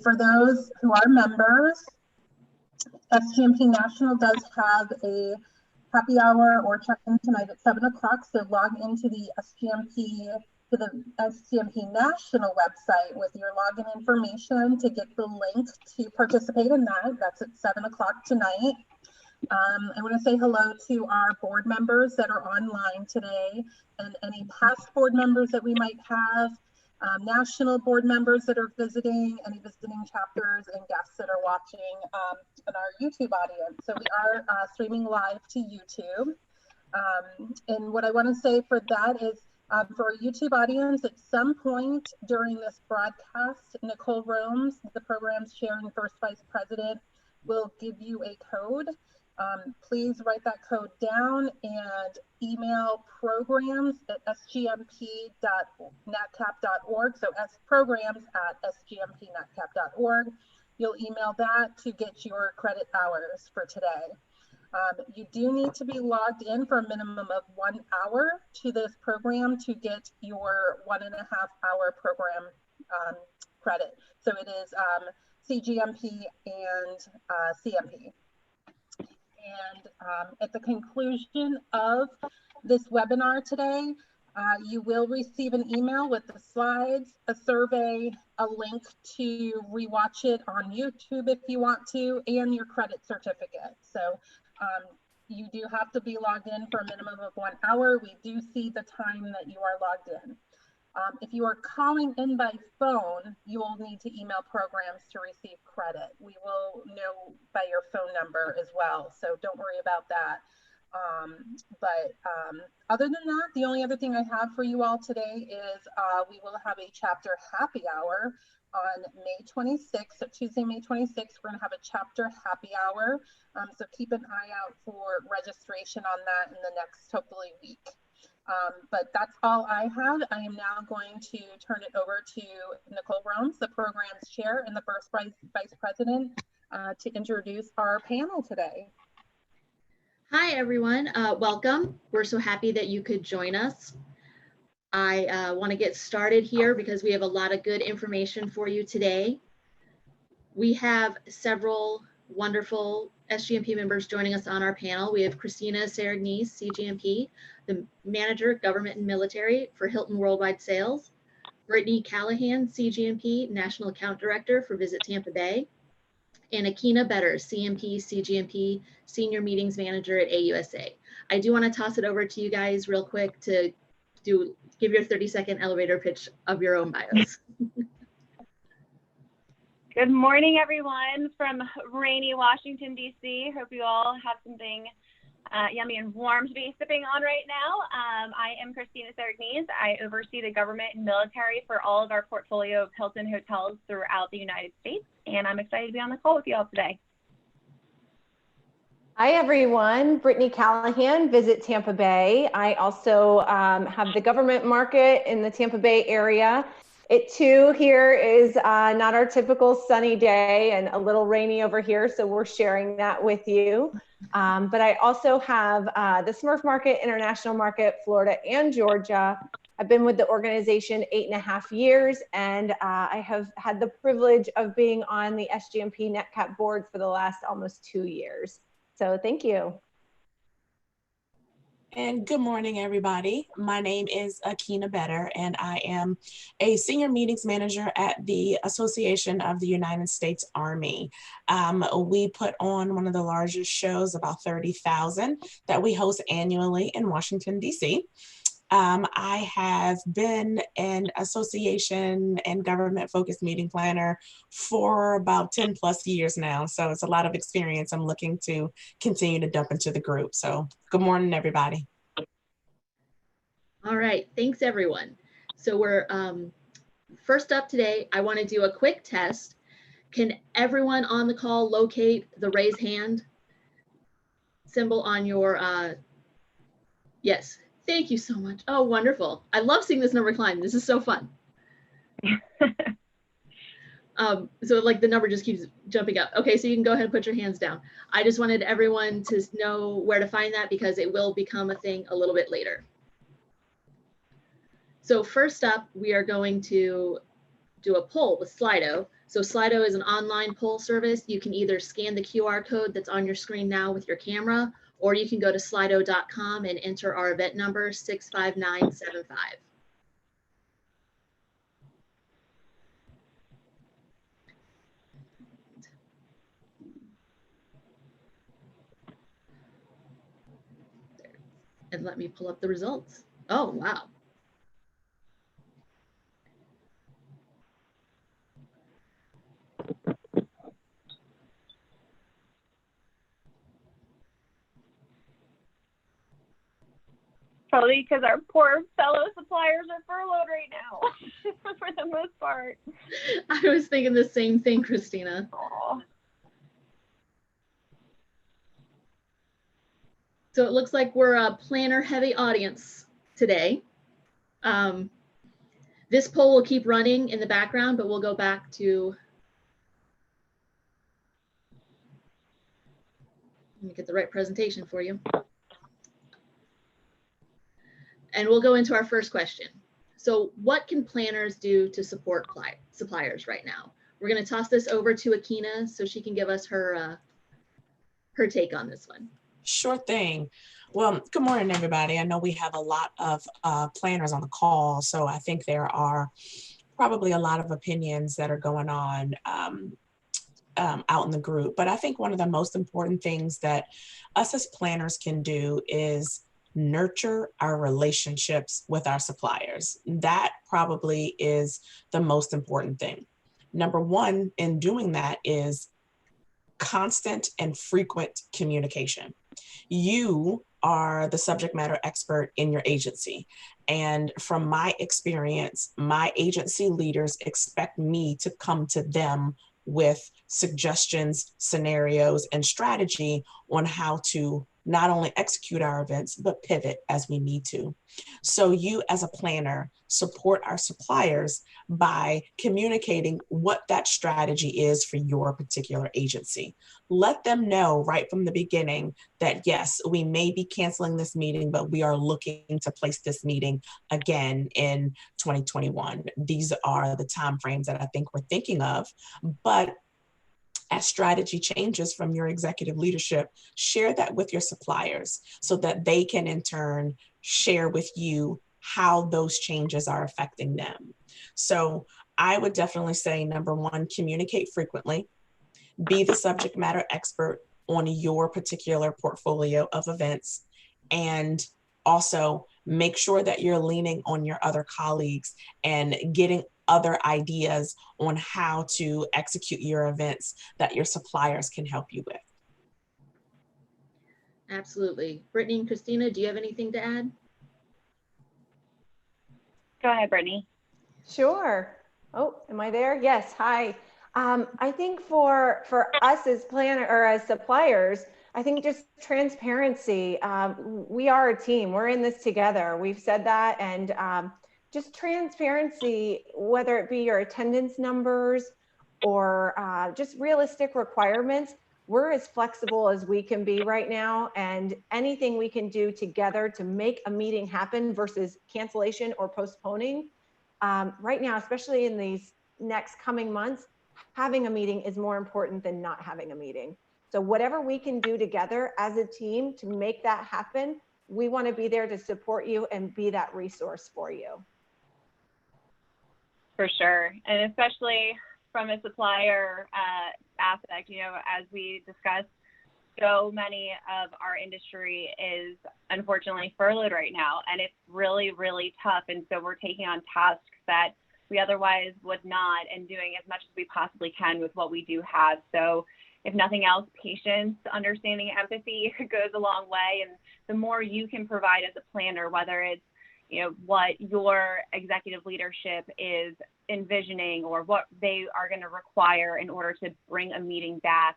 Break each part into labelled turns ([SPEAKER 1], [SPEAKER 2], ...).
[SPEAKER 1] For those who are members, SGMP National does have a happy hour or check-in tonight at 7 o'clock. So log into the SGMP National website with your login information to get the link to participate in that. That's at 7 o'clock tonight. I want to say hello to our board members that are online today and any past board members that we might have, national board members that are visiting, any visiting chapters and guests that are watching in our YouTube audience. So we are streaming live to YouTube. And what I want to say for that is for our YouTube audience, at some point during this broadcast, Nicole Romes, the program's chair and first vice president, will give you a code. Please write that code down and email programs@sgmp.natcap.org. So programs@sgmpnatcap.org. You'll email that to get your credit hours for today. You do need to be logged in for a minimum of 1 hour to this program to get your 1.5 hour program credit. So it is CGMP and CMP. And at the conclusion of this webinar today, you will receive an email with the slides, a survey, a link to rewatch it on YouTube if you want to, and your credit certificate. So you do have to be logged in for a minimum of 1 hour. We do see the time that you are logged in. If you are calling in by phone, you will need to email programs to receive credit. We will know by your phone number as well, so don't worry about that. Other than that, the only other thing I have for you all today is we will have a chapter happy hour on May 26th, so Tuesday, May 26th, we're gonna have a chapter happy hour. So keep an eye out for registration on that in the next, hopefully, week. But that's all I have. I am now going to turn it over to Nicole Romes, the program's chair and the first vice president, to introduce our panel today.
[SPEAKER 2] Hi, everyone. Welcome. We're so happy that you could join us. I want to get started here because we have a lot of good information for you today. We have several wonderful SGMP members joining us on our panel. We have Christina Saragnese, CGMP, the Manager of Government and Military for Hilton Worldwide Sales, Brittany Callahan, CGMP, National Account Director for Visit Tampa Bay, and Akina Better, CMP, CGMP, Senior Meetings Manager at AUSA. I do want to toss it over to you guys real quick to give your 30-second elevator pitch of your own bios.
[SPEAKER 3] Good morning, everyone, from rainy Washington, D.C. Hope you all have something yummy and warm to be sipping on right now. I am Christina Saragnese. I oversee the government and military for all of our portfolio of Hilton hotels throughout the United States, and I'm excited to be on the call with you all today.
[SPEAKER 4] Hi, everyone. Brittany Callahan, Visit Tampa Bay. I also have the government market in the Tampa Bay area. It too here is not our typical sunny day and a little rainy over here, so we're sharing that with you. But I also have the Smurf Market, International Market, Florida and Georgia. I've been with the organization 8.5 years, and I have had the privilege of being on the SGMP NATCAP board for the last almost 2 years. So thank you.
[SPEAKER 5] And good morning, everybody. My name is Akina Better, and I am a senior meetings manager at the Association of the United States Army. We put on one of the largest shows, about 30,000, that we host annually in Washington, D.C. I have been an association and government-focused meeting planner for about 10 plus years now. So it's a lot of experience I'm looking to continue to dump into the group. So good morning, everybody.
[SPEAKER 2] All right, thanks, everyone. So we're first up today, I want to do a quick test. Can everyone on the call locate the raise hand symbol on your, yes. Thank you so much. Oh, wonderful. I love seeing this number climb. This is so fun. So like the number just keeps jumping up. Okay, so you can go ahead and put your hands down. I just wanted everyone to know where to find that because it will become a thing a little bit later. So first up, we are going to do a poll with Slido. So Slido is an online poll service. You can either scan the QR code that's on your screen now with your camera, or you can go to slido.com and enter our event number 65975. And let me pull up the results. Oh, wow.
[SPEAKER 3] Probably because our poor fellow suppliers are furloughed right now, for the most part.
[SPEAKER 2] I was thinking the same thing, Christina.
[SPEAKER 3] Aww.
[SPEAKER 2] So it looks like we're a planner heavy audience today. This poll will keep running in the background, but we'll go back to, let me get the right presentation for you. And we'll go into our first question. So what can planners do to support suppliers right now? We're going to toss this over to Akina so she can give us her take on this one.
[SPEAKER 5] Sure thing. Well, good morning, everybody. I know we have a lot of planners on the call, so I think there are probably a lot of opinions that are going on out in the group. But I think one of the most important things that us as planners can do is nurture our relationships with our suppliers. That probably is the most important thing. Number one in doing that is constant and frequent communication. You are the subject matter expert in your agency. And from my experience, my agency leaders expect me to come to them with suggestions, scenarios, and strategy on how to not only execute our events, but pivot as we need to. So you as a planner support our suppliers by communicating what that strategy is for your particular agency. Let them know right from the beginning that yes, we may be canceling this meeting, but we are looking to place this meeting again in 2021. These are the timeframes that I think we're thinking of, but as strategy changes from your executive leadership, share that with your suppliers so that they can in turn share with you how those changes are affecting them. So I would definitely say, number one, communicate frequently, be the subject matter expert on your particular portfolio of events, and also make sure that you're leaning on your other colleagues and getting other ideas on how to execute your events that your suppliers can help you with.
[SPEAKER 2] Absolutely. Brittany and Christina, do you have anything to add?
[SPEAKER 3] Go ahead, Brittany.
[SPEAKER 4] Sure. Oh, am I there? Yes. Hi. I think for us as planner or as suppliers, I think just transparency. We are a team. We're in this together. We've said that, and just transparency, whether it be your attendance numbers or just realistic requirements. We're as flexible as we can be right now, and anything we can do together to make a meeting happen versus cancellation or postponing. Right now, especially in these next coming months, having a meeting is more important than not having a meeting. So whatever we can do together as a team to make that happen, we want to be there to support you and be that resource for you.
[SPEAKER 3] For sure. And especially from a supplier aspect, you know, as we discussed, so many of our industry is unfortunately furloughed right now, and it's really, really tough. And so we're taking on tasks that we otherwise would not, and doing as much as we possibly can with what we do have. So if nothing else, patience, understanding, empathy goes a long way. And the more you can provide as a planner, whether it's, you know, what your executive leadership is envisioning or what they are going to require in order to bring a meeting back,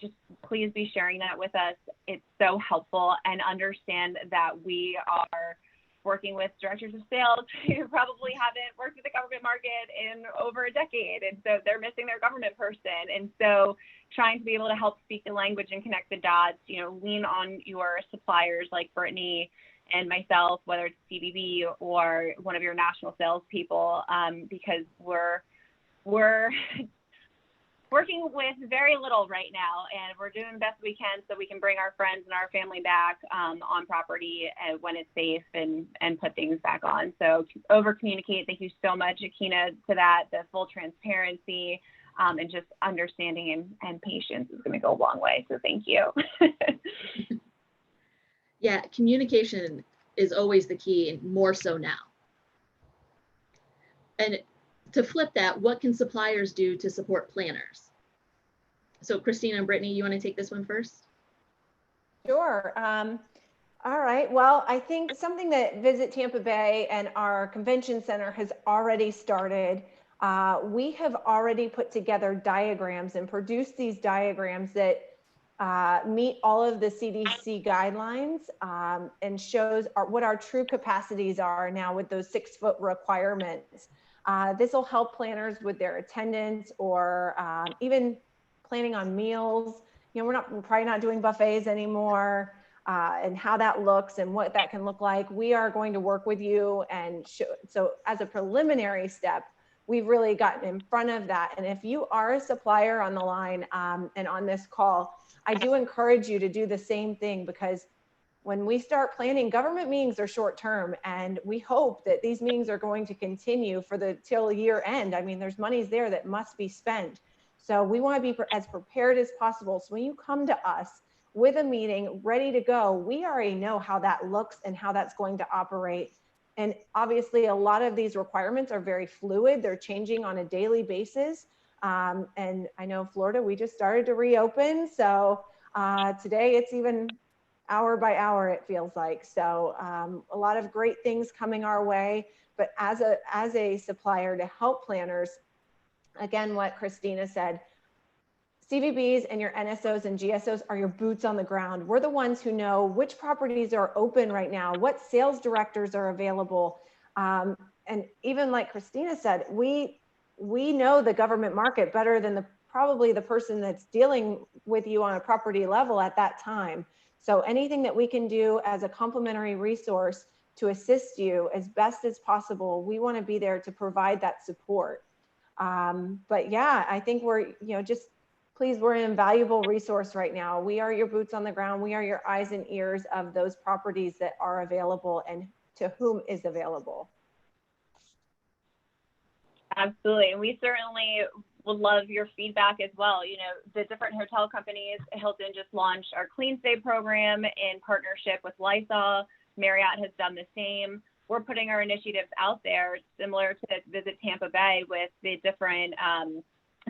[SPEAKER 3] just please be sharing that with us. It's so helpful, and understand that we are working with directors of sales who probably haven't worked with the government market in over a decade, and so they're missing their government person. And so trying to be able to help speak the language and connect the dots, you know, lean on your suppliers like Brittany and myself, whether it's CBB or one of your national salespeople, because we're working with very little right now, and we're doing the best we can so we can bring our friends and our family back on property when it's safe and put things back on. So over communicate. Thank you so much, Akina, to that. The full transparency and just understanding and patience is going to go a long way. So thank you.
[SPEAKER 2] Yeah, communication is always the key, and more so now. And to flip that, what can suppliers do to support planners? So Christina and Brittany, you want to take this one first?
[SPEAKER 4] Sure. All right. Well, I think something that Visit Tampa Bay and our convention center has already started. We have already put together diagrams and produced these diagrams that meet all of the CDC guidelines and shows what our true capacities are now with those 6-foot requirements. This will help planners with their attendance or even planning on meals. You know, we're probably not doing buffets anymore, and how that looks and what that can look like. We are going to work with you and so as a preliminary step, we've really gotten in front of that. And if you are a supplier on the line and on this call, I do encourage you to do the same thing, because when we start planning, government meetings are short term, and we hope that these meetings are going to continue till year end. I mean, there's monies there that must be spent. So we want to be as prepared as possible. So when you come to us with a meeting ready to go, we already know how that looks and how that's going to operate. And obviously a lot of these requirements are very fluid. They're changing on a daily basis. And I know Florida, we just started to reopen. So today it's even hour by hour, it feels like. So a lot of great things coming our way. But as a supplier to help planners, again, what Christina said, CVBs and your NSOs and GSOs are your boots on the ground. We're the ones who know which properties are open right now, what sales directors are available. And even like Christina said, we know the government market better than probably the person that's dealing with you on a property level at that time. So anything that we can do as a complementary resource to assist you as best as possible, we want to be there to provide that support. But yeah, I think we're, please, we're an invaluable resource right now. We are your boots on the ground. We are your eyes and ears of those properties that are available and to whom is available.
[SPEAKER 3] Absolutely. And we certainly would love your feedback as well. You know, the different hotel companies, Hilton just launched our Clean Stay program in partnership with Lysol. Marriott has done the same. We're putting our initiatives out there similar to Visit Tampa Bay with the different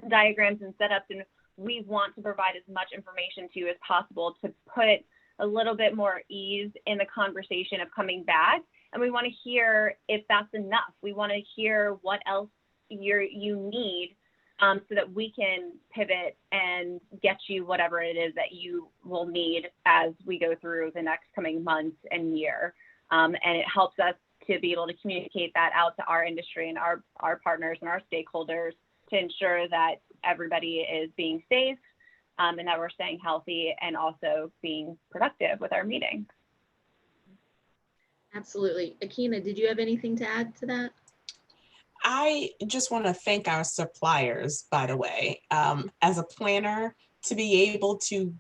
[SPEAKER 3] diagrams and setups. And we want to provide as much information to you as possible to put a little bit more ease in the conversation of coming back. And we want to hear if that's enough. We want to hear what else you need so that we can pivot and get you whatever it is that you will need as we go through the next coming months and year. And it helps us to be able to communicate that out to our industry and our partners and our stakeholders to ensure that everybody is being safe and that we're staying healthy and also being productive with our meetings.
[SPEAKER 2] Absolutely. Akina, did you have anything to add to that?
[SPEAKER 5] I just want to thank our suppliers, by the way. As a planner, to be able to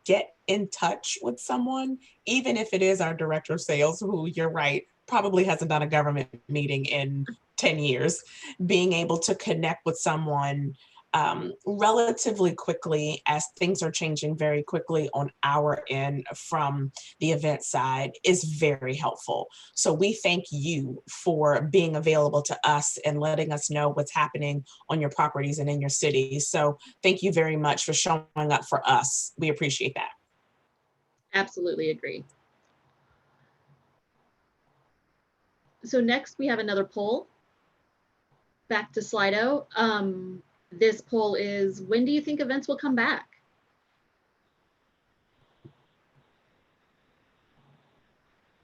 [SPEAKER 5] get in touch with someone, even if it is our director of sales, who, you're right, probably hasn't done a government meeting in 10 years, being able to connect with someone relatively quickly as things are changing very quickly on our end from the event side is very helpful. So we thank you for being available to us and letting us know what's happening on your properties and in your cities. So thank you very much for showing up for us. We appreciate that.
[SPEAKER 2] Absolutely agree. So next we have another poll. Back to Slido. This poll is, when do you think events will come back?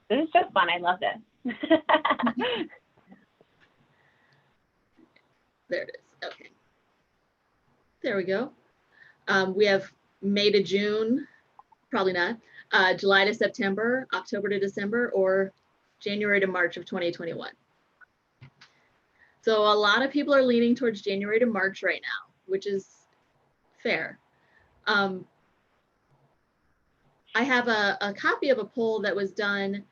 [SPEAKER 3] This is just fun. I love this.
[SPEAKER 2] There it is. Okay. There we go. We have May to June, probably not, July to September, October to December, or January to March of 2021. So a lot of people are leaning towards January to March right now, which is fair. I have a copy of a poll that was done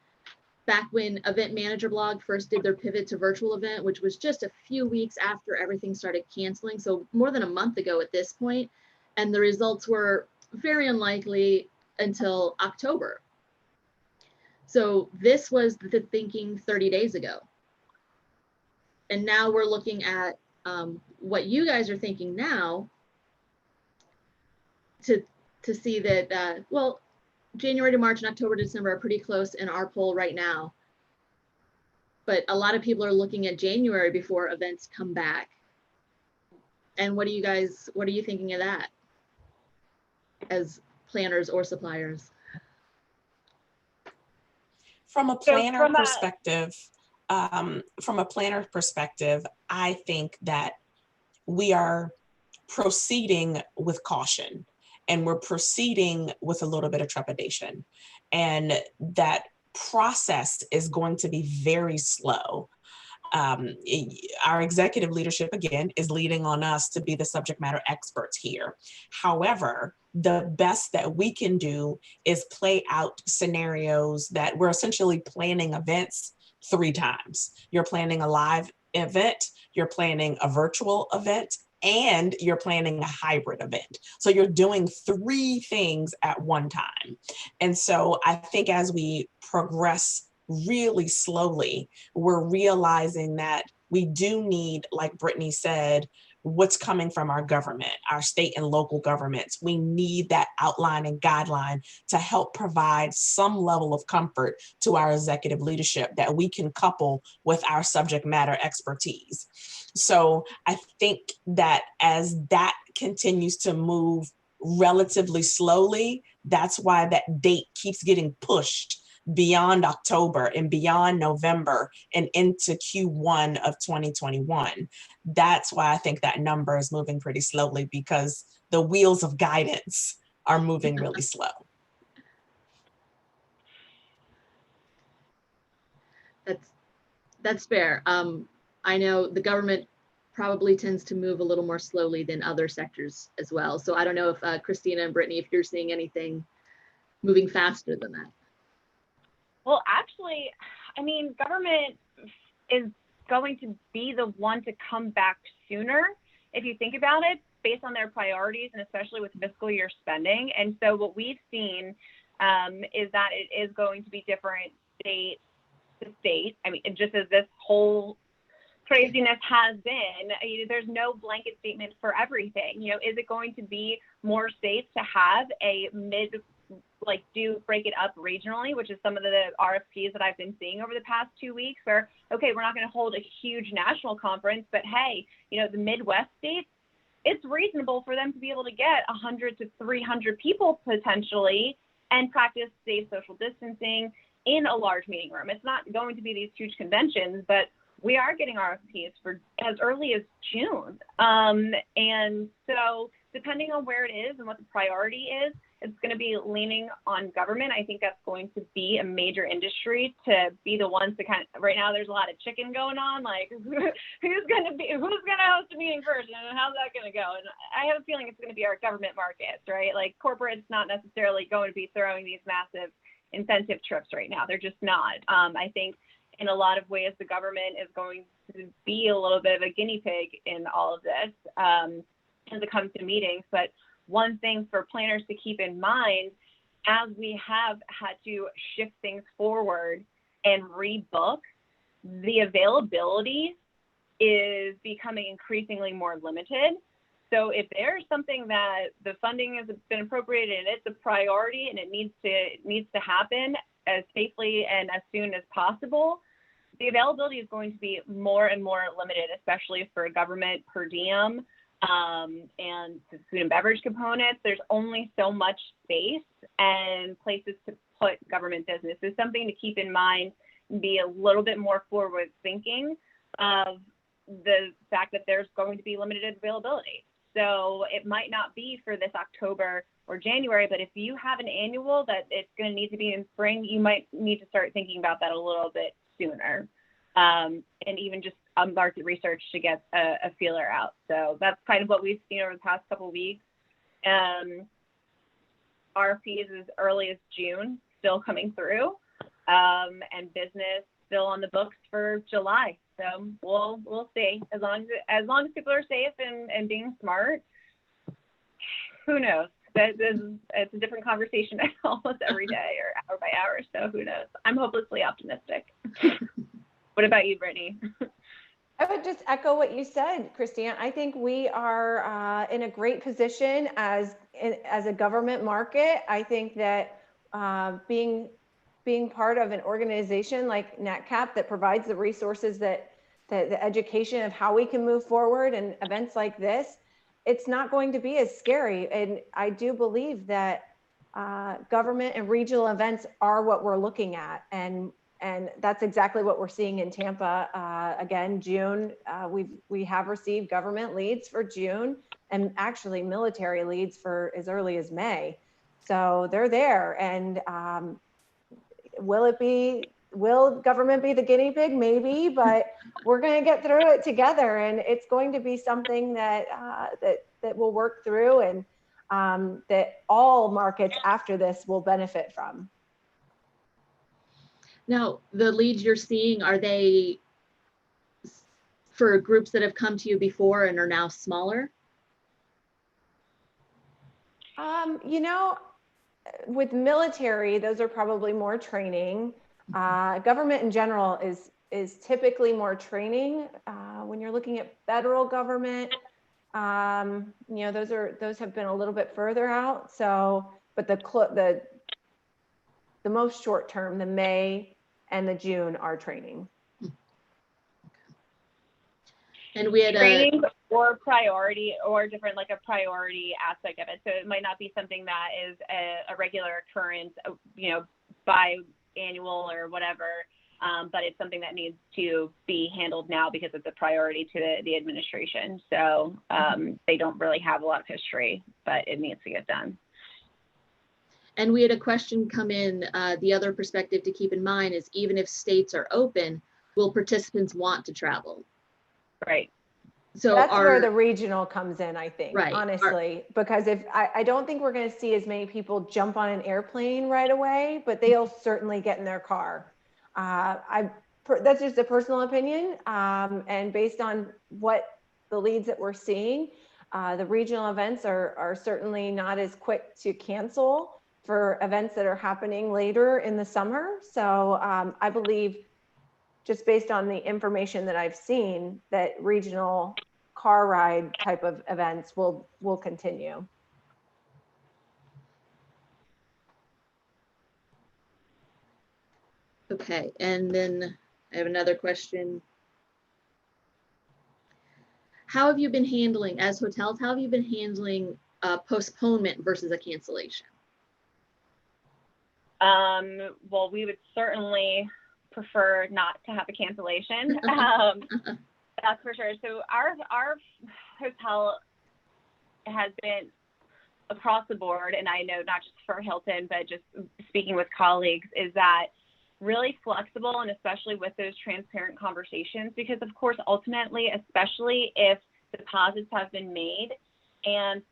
[SPEAKER 2] back when Event Manager Blog first did their pivot to virtual event, which was just a few weeks after everything started canceling. So more than a month ago at this point, and the results were very unlikely until October. So this was the thinking 30 days ago. And now we're looking at what you guys are thinking now to see that, well, January to March and October to December are pretty close in our poll right now. But a lot of people are looking at January before events come back. And what are you thinking of that as planners or suppliers?
[SPEAKER 5] From a planner perspective, I think that we are proceeding with caution, and we're proceeding with a little bit of trepidation, and that process is going to be very slow. Our executive leadership, again, is leading on us to be the subject matter experts here. However, the best that we can do is play out scenarios that we're essentially planning events 3 times. You're planning a live event, you're planning a virtual event, and you're planning a hybrid event. So you're doing 3 things at one time. And so I think as we progress really slowly, we're realizing that we do need, like Brittany said, what's coming from our government, our state and local governments. We need that outline and guideline to help provide some level of comfort to our executive leadership that we can couple with our subject matter expertise. So I think that as that continues to move relatively slowly, that's why that date keeps getting pushed beyond October and beyond November and into Q1 of 2021. That's why I think that number is moving pretty slowly, because the wheels of guidance are moving really slow.
[SPEAKER 2] That's fair. I know the government probably tends to move a little more slowly than other sectors as well. So I don't know if Christina and Brittany, if you're seeing anything moving faster than that.
[SPEAKER 3] Well, actually, I mean, government is going to be the one to come back sooner, if you think about it, based on their priorities and especially with fiscal year spending. And so what we've seen is that it is going to be different state to state. I mean, just as this whole craziness has been, there's no blanket statement for everything. Is it going to be more states to have a break it up regionally, which is some of the RFPs that I've been seeing over the past 2 weeks, where, okay, we're not going to hold a huge national conference, but hey, the Midwest states, it's reasonable for them to be able to get 100 to 300 people potentially and practice safe social distancing in a large meeting room. It's not going to be these huge conventions, but we are getting RFPs for as early as June. And so depending on where it is and what the priority is, it's going to be leaning on government. I think that's going to be a major industry to be the ones to right now there's a lot of chicken going on, like who's going to host a meeting first and how's that going to go? And I have a feeling it's going to be our government markets, right? Like corporate's not necessarily going to be throwing these massive incentive trips right now. They're just not. I think in a lot of ways, the government is going to be a little bit of a guinea pig in all of this as it comes to meetings. But one thing for planners to keep in mind, as we have had to shift things forward and rebook, the availability is becoming increasingly more limited. So if there's something that the funding has been appropriated and it's a priority and it needs to happen as safely and as soon as possible, the availability is going to be more and more limited, especially for government per diem and the food and beverage components. There's only so much space and places to put government business. It's something to keep in mind and be a little bit more forward thinking of the fact that there's going to be limited availability. So it might not be for this October or January, but if you have an annual that it's going to need to be in spring, you might need to start thinking about that a little bit sooner. And even just market research to get a feeler out. So that's kind of what we've seen over the past couple of weeks. RFPs as early as June still coming through, and business still on the books for July. So we'll see. As long as people are safe and being smart, who knows? It's a different conversation almost every day or hour by hour. So who knows? I'm hopelessly optimistic. What about you, Brittany?
[SPEAKER 4] I would just echo what you said, Christina. I think we are in a great position as a government market. I think that being part of an organization like NATCAP that provides the resources that the education of how we can move forward and events like this, it's not going to be as scary. And I do believe that government and regional events are what we're looking at. And that's exactly what we're seeing in Tampa. Again, June, we have received government leads for June and actually military leads for as early as May. So they're there. And will government be the guinea pig? Maybe, but we're going to get through it together, and it's going to be something that we'll work through, and that all markets after this will benefit from.
[SPEAKER 2] Now, the leads you're seeing, are they for groups that have come to you before and are now smaller?
[SPEAKER 4] You know, with military, those are probably more training. Government in general is typically more training. When you're looking at federal government, you know, those have been a little bit further out. So, but the most short term, the May and the June, are training.
[SPEAKER 2] And we had
[SPEAKER 3] training or priority or different, like a priority aspect of it. So it might not be something that is a regular occurrence, you know, biannual or whatever, but it's something that needs to be handled now because it's a priority to the administration. So they don't really have a lot of history, but it needs to get done.
[SPEAKER 2] And we had a question come in. The other perspective to keep in mind is even if states are open, will participants want to travel?
[SPEAKER 3] Right.
[SPEAKER 4] So that's where the regional comes in, I think,
[SPEAKER 2] right,
[SPEAKER 4] honestly, because if I don't think we're going to see as many people jump on an airplane right away, but they'll certainly get in their car. That's just a personal opinion. And based on what the leads that we're seeing, the regional events are certainly not as quick to cancel for events that are happening later in the summer. So I believe, just based on the information that I've seen, that regional car ride type of events will continue.
[SPEAKER 2] Okay, and then I have another question. How have you been handling, as hotels, how have you been handling postponement versus a cancellation?
[SPEAKER 3] Well, we would certainly prefer not to have a cancellation. That's for sure. So our hotel has been across the board, and I know not just for Hilton, but just speaking with colleagues, is that really flexible, and especially with those transparent conversations, because of course, ultimately, especially if deposits have been made, and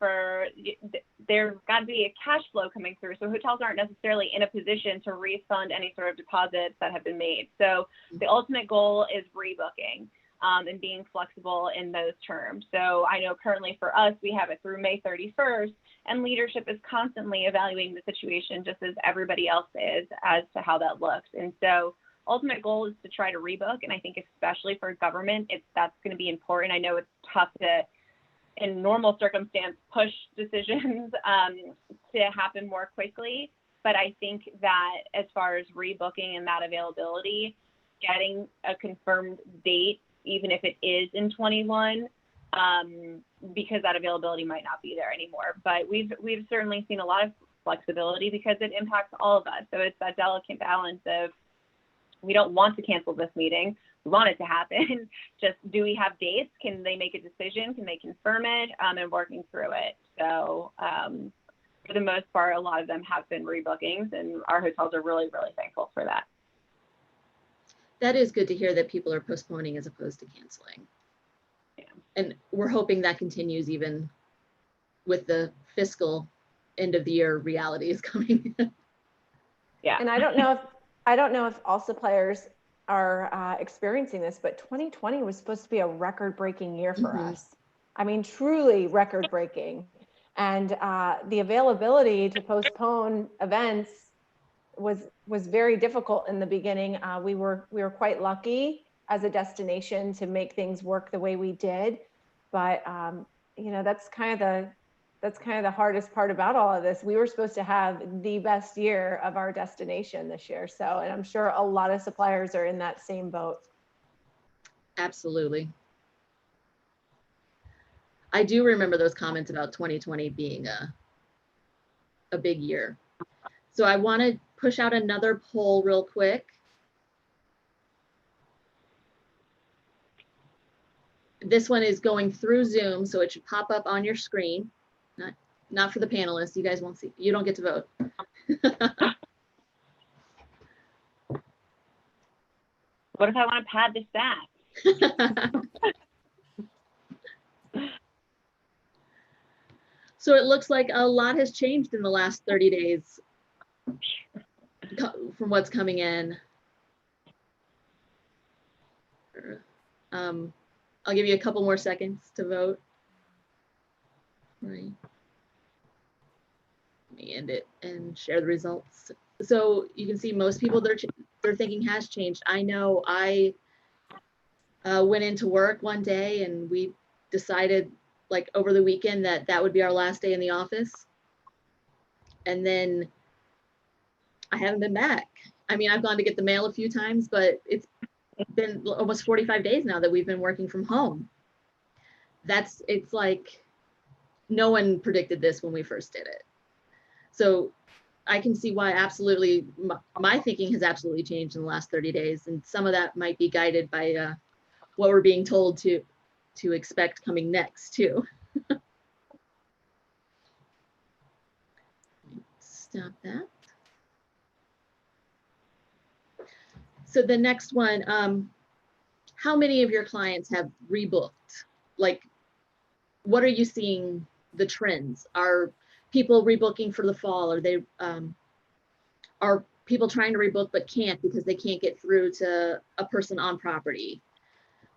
[SPEAKER 3] there's got to be a cash flow coming through. So hotels aren't necessarily in a position to refund any sort of deposits that have been made. So the ultimate goal is rebooking and being flexible in those terms. So I know currently for us, we have it through May 31st, and leadership is constantly evaluating the situation just as everybody else is as to how that looks. And so ultimate goal is to try to rebook. And I think especially for government, that's going to be important. I know it's tough to, in normal circumstance, push decisions to happen more quickly. But I think that as far as rebooking and that availability, getting a confirmed date, even if it is in 21, because that availability might not be there anymore. But we've certainly seen a lot of flexibility because it impacts all of us. So it's that delicate balance of, we don't want to cancel this meeting. We want it to happen. Just, do we have dates? Can they make a decision? Can they confirm it? And working through it. So for the most part, a lot of them have been rebookings, and our hotels are really, really thankful for that.
[SPEAKER 2] That is good to hear that people are postponing as opposed to canceling. Yeah. And we're hoping that continues even with the fiscal end of the year realities coming.
[SPEAKER 3] Yeah.
[SPEAKER 4] And I don't know if all suppliers are experiencing this, but 2020 was supposed to be a record-breaking year for us. I mean, truly record-breaking. And the availability to postpone events was very difficult in the beginning. We were quite lucky as a destination to make things work the way we did, but you know, that's kind of the hardest part about all of this. We were supposed to have the best year of our destination this year. So, and I'm sure a lot of suppliers are in that same boat.
[SPEAKER 2] Absolutely. I do remember those comments about 2020 being a big year. So I want to push out another poll real quick. This one is going through Zoom, so it should pop up on your screen. Not for the panelists. You guys won't see. You don't get to vote.
[SPEAKER 3] What if I want to pad this back?
[SPEAKER 2] So it looks like a lot has changed in the last 30 days from what's coming in. I'll give you a couple more seconds to vote. Right. Let me end it and share the results. So you can see most people, their thinking has changed. I know I went into work one day and we decided like over the weekend that would be our last day in the office. And then I haven't been back. I mean, I've gone to get the mail a few times, but it's been almost 45 days now that we've been working from home. It's like, no one predicted this when we first did it. So I can see why absolutely my thinking has absolutely changed in the last 30 days. And some of that might be guided by what we're being told to expect coming next too. Stop that. So the next one, how many of your clients have rebooked? Like, what are you seeing the trends? Are people rebooking for the fall? Are people trying to rebook but can't because they can't get through to a person on property?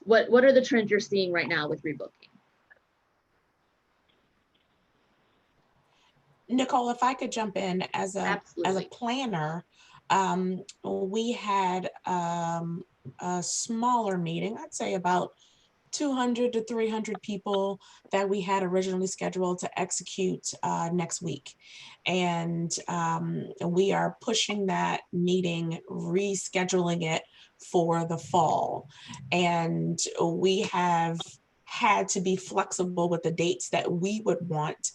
[SPEAKER 2] What are the trends you're seeing right now with rebooking?
[SPEAKER 5] Nicole, if I could jump in as a planner, we had a smaller meeting, I'd say about 200 to 300 people that we had originally scheduled to execute next week. And we are pushing that meeting, rescheduling it for the fall. And we have had to be flexible with the dates that we would want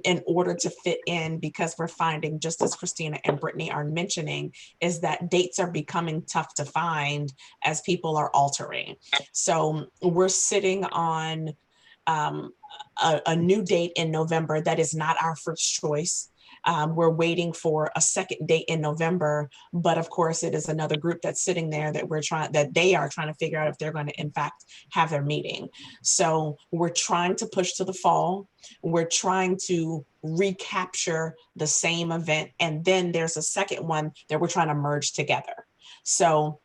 [SPEAKER 5] in order to fit in, because we're finding, just as Christina and Brittany are mentioning, is that dates are becoming tough to find as people are altering. So we're sitting on a new date in November that is not our first choice. We're waiting for a second date in November, but of course it is another group that's sitting there that they are trying to figure out if they're going to in fact have their meeting. So we're trying to push to the fall. We're trying to recapture the same event. And then there's a second one that we're trying to merge together. So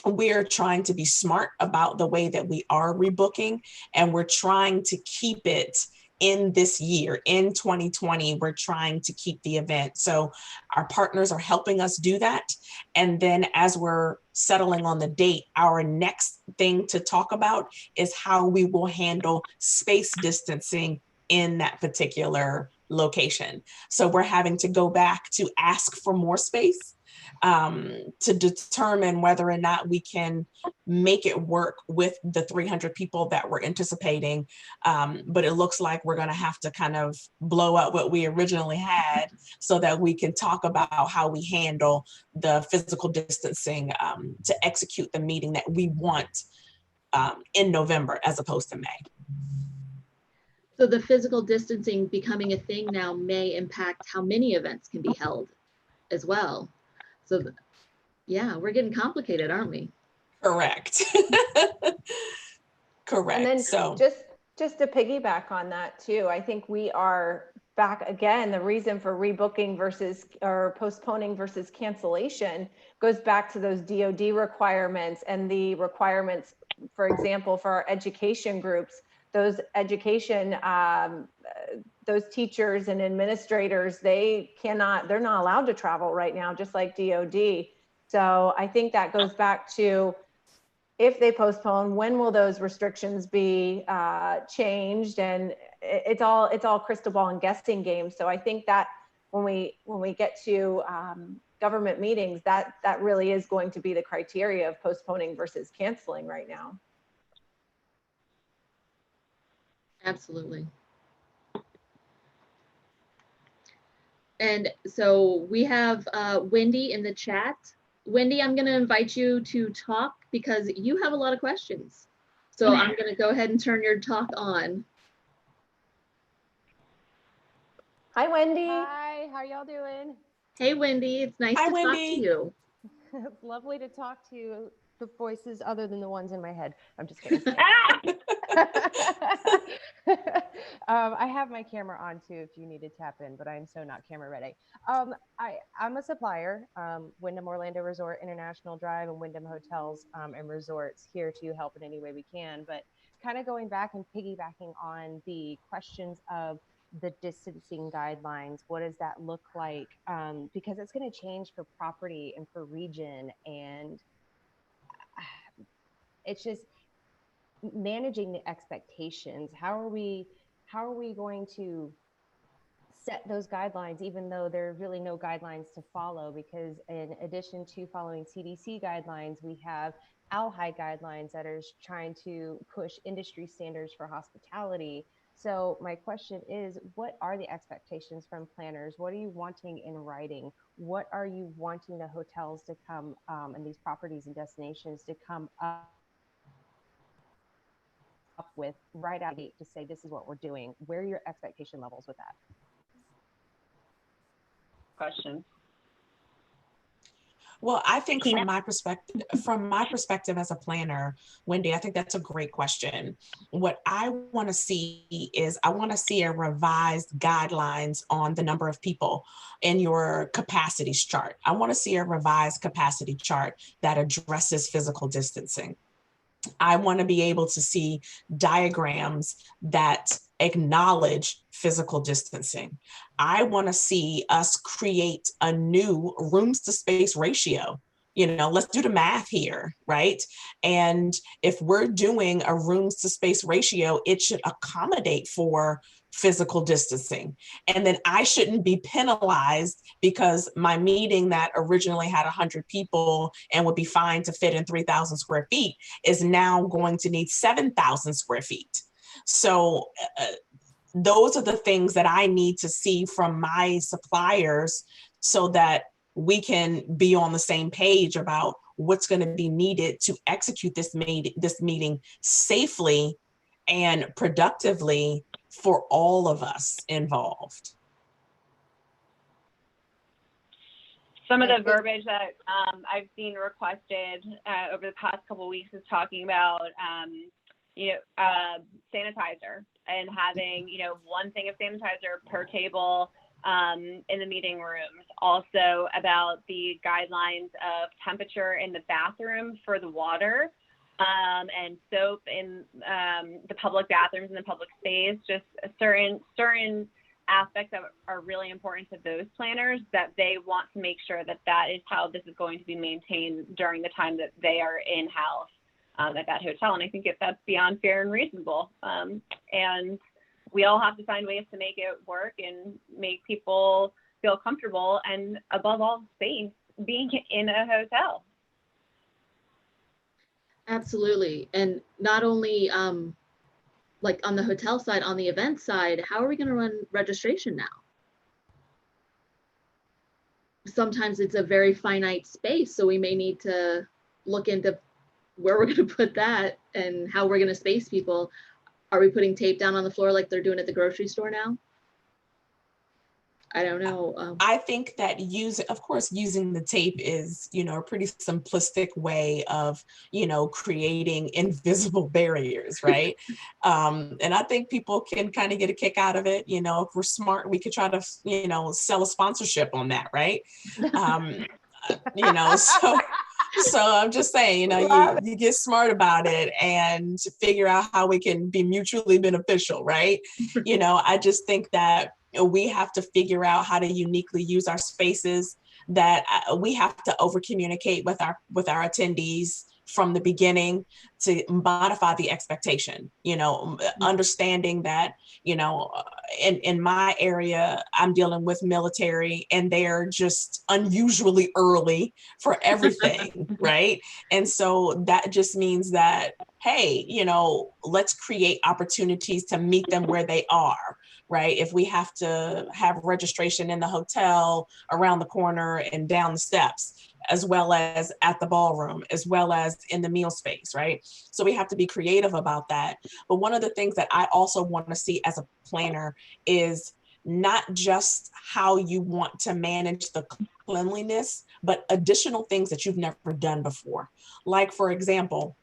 [SPEAKER 5] we're trying to be smart about the way that we are rebooking, and we're trying to keep it in this year, in 2020, we're trying to keep the event. So our partners are helping us do that. And then as we're settling on the date, our next thing to talk about is how we will handle space distancing in that particular location. So we're having to go back to ask for more space to determine whether or not we can make it work with the 300 people that we're anticipating. But it looks like we're going to have to kind of blow up what we originally had so that we can talk about how we handle the physical distancing to execute the meeting that we want in November as opposed to May.
[SPEAKER 2] So the physical distancing becoming a thing now may impact how many events can be held as well. So yeah, we're getting complicated, aren't we?
[SPEAKER 5] Correct. Correct.
[SPEAKER 4] And then
[SPEAKER 5] so
[SPEAKER 4] Just to piggyback on that too, I think we are back again. The reason for rebooking versus or postponing versus cancellation goes back to those DoD requirements and the requirements, for example, for our education groups, those education, those teachers and administrators, they're not allowed to travel right now, just like DoD. So I think that goes back to, if they postpone, when will those restrictions be changed? And it's all crystal ball and guessing games. So I think that when we get to government meetings, that really is going to be the criteria of postponing versus canceling right now.
[SPEAKER 2] Absolutely. And so we have Wendy in the chat. Wendy, I'm going to invite you to talk because you have a lot of questions. So I'm going to go ahead and turn your talk on.
[SPEAKER 4] Hi, Wendy.
[SPEAKER 6] Hi, how y'all doing?
[SPEAKER 2] Hey, Wendy, it's nice to talk to you.
[SPEAKER 6] It's lovely to talk to the voices other than the ones in my head. I'm just kidding. I have my camera on too if you need to tap in, but I'm so not camera ready. I'm a supplier, Wyndham Orlando Resort International Drive and Wyndham Hotels and Resorts, here to help in any way we can. But kind of going back and piggybacking on the questions of the distancing guidelines, what does that look like? Because it's going to change for property and for region, and it's just managing the expectations. How are we going to set those guidelines, even though there are really no guidelines to follow? Because in addition to following CDC guidelines, we have ALHI guidelines that are trying to push industry standards for hospitality. So my question is, what are the expectations from planners? What are you wanting in writing? What are you wanting the hotels to come and these properties and destinations to come up with right out of the gate to say, this is what we're doing? Where are your expectation levels with that?
[SPEAKER 3] Question.
[SPEAKER 5] Well, I think from my perspective as a planner, Wendy, I think that's a great question. What I want to see is, I want to see a revised guidelines on the number of people in your capacities chart. I want to see a revised capacity chart that addresses physical distancing. I want to be able to see diagrams that acknowledge physical distancing. I want to see us create a new rooms to space ratio. You know, let's do the math here, right? And if we're doing a rooms to space ratio, it should accommodate for physical distancing. And then I shouldn't be penalized because my meeting that originally had 100 people and would be fine to fit in 3,000 square feet is now going to need 7,000 square feet. So those are the things that I need to see from my suppliers so that we can be on the same page about what's going to be needed to execute this meeting safely and productively for all of us involved.
[SPEAKER 3] Some of the verbiage that I've seen requested over the past couple of weeks is talking about, sanitizer and having, one thing of sanitizer per table in the meeting rooms. Also about the guidelines of temperature in the bathroom for the water and soap in the public bathrooms in the public space. Just certain aspects that are really important to those planners, that they want to make sure that that is how this is going to be maintained during the time that they are in-house at that hotel. And I think that's beyond fair and reasonable. And we all have to find ways to make it work and make people feel comfortable, and above all, safe being in a hotel.
[SPEAKER 2] Absolutely. And not only like on the hotel side, on the event side, how are we going to run registration now? Sometimes it's a very finite space, so we may need to look into where we're going to put that and how we're going to space people. Are we putting tape down on the floor like they're doing at the grocery store now? I don't know.
[SPEAKER 5] I think that using the tape is, a pretty simplistic way of, creating invisible barriers, right? And I think people can kind of get a kick out of it. If we're smart, we could try to, sell a sponsorship on that, right? So I'm just saying, you get smart about it and figure out how we can be mutually beneficial, right? I just think that we have to figure out how to uniquely use our spaces, that we have to over communicate with our attendees from the beginning to modify the expectation, understanding that, in my area, I'm dealing with military and they're just unusually early for everything, right? And so that just means that, hey, let's create opportunities to meet them where they are, right? If we have to have registration in the hotel, around the corner and down the steps, as well as at the ballroom, as well as in the meal space, right? So we have to be creative about that. But one of the things that I also want to see as a planner is not just how you want to manage the cleanliness, but additional things that you've never done before. Like, for example,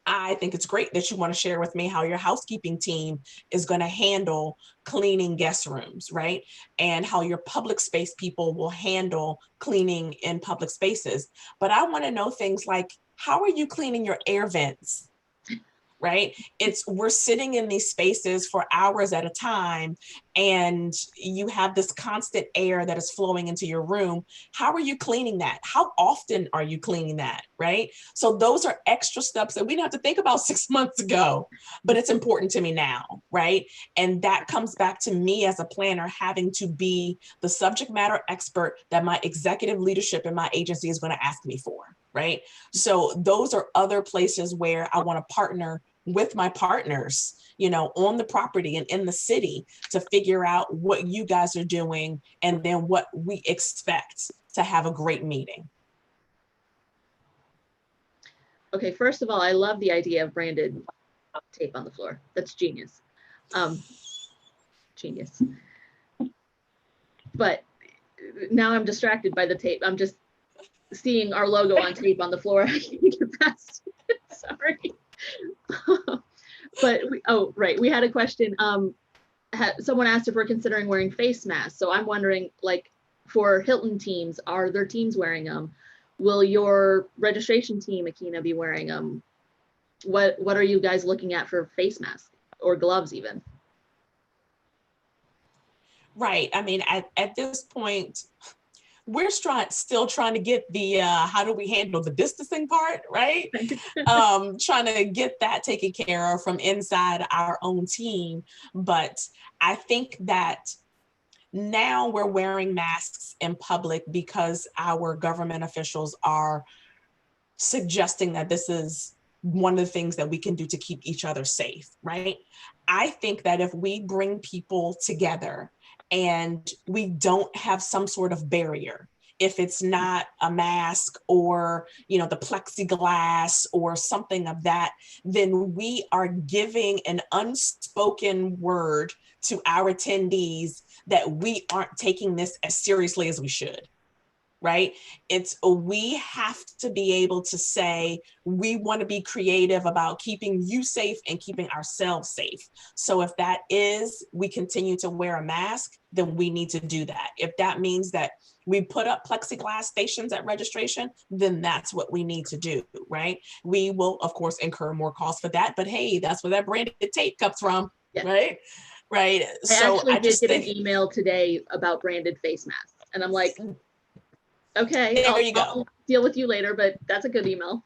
[SPEAKER 5] I think it's great that you want to share with me how your housekeeping team is going to handle cleaning guest rooms, right? And how your public space people will handle cleaning in public spaces. But I want to know things like, how are you cleaning your air vents? Right? We're sitting in these spaces for hours at a time, and you have this constant air that is flowing into your room. How are you cleaning that? How often are you cleaning that? Right? So those are extra steps that we didn't have to think about 6 months ago, but it's important to me now, right? And that comes back to me as a planner having to be the subject matter expert that my executive leadership in my agency is going to ask me for, right? So those are other places where I want to partner with my partners, on the property and in the city, to figure out what you guys are doing and then what we expect to have a great meeting.
[SPEAKER 2] Okay, first of all, I love the idea of branded tape on the floor. That's genius. Genius. But now I'm distracted by the tape. I'm just seeing our logo on tape on the floor. I can't get past it. Sorry. But right, we had a question. Someone asked if we're considering wearing face masks. So I'm wondering, like, for Hilton teams, are their teams wearing them? Will your registration team, Akina, be wearing them? What are you guys looking at for face masks or gloves even?
[SPEAKER 5] Right. I mean, at this point, we're still trying to get the how do we handle the distancing part, right? Trying to get that taken care of from inside our own team. But I think that now we're wearing masks in public because our government officials are suggesting that this is one of the things that we can do to keep each other safe, right? I think that if we bring people together and we don't have some sort of barrier, if it's not a mask or, the plexiglass or something of that, then we are giving an unspoken word to our attendees that we aren't taking this as seriously as we should. Right? We have to be able to say, we want to be creative about keeping you safe and keeping ourselves safe. So if that is, we continue to wear a mask, then we need to do that. If that means that we put up plexiglass stations at registration, then that's what we need to do, right? We will, of course, incur more costs for that, but hey, that's where that branded tape comes from, yeah. Right? Right.
[SPEAKER 2] I just did an email today about branded face masks, and I'm like, okay, I'll deal with you later, but that's a good email.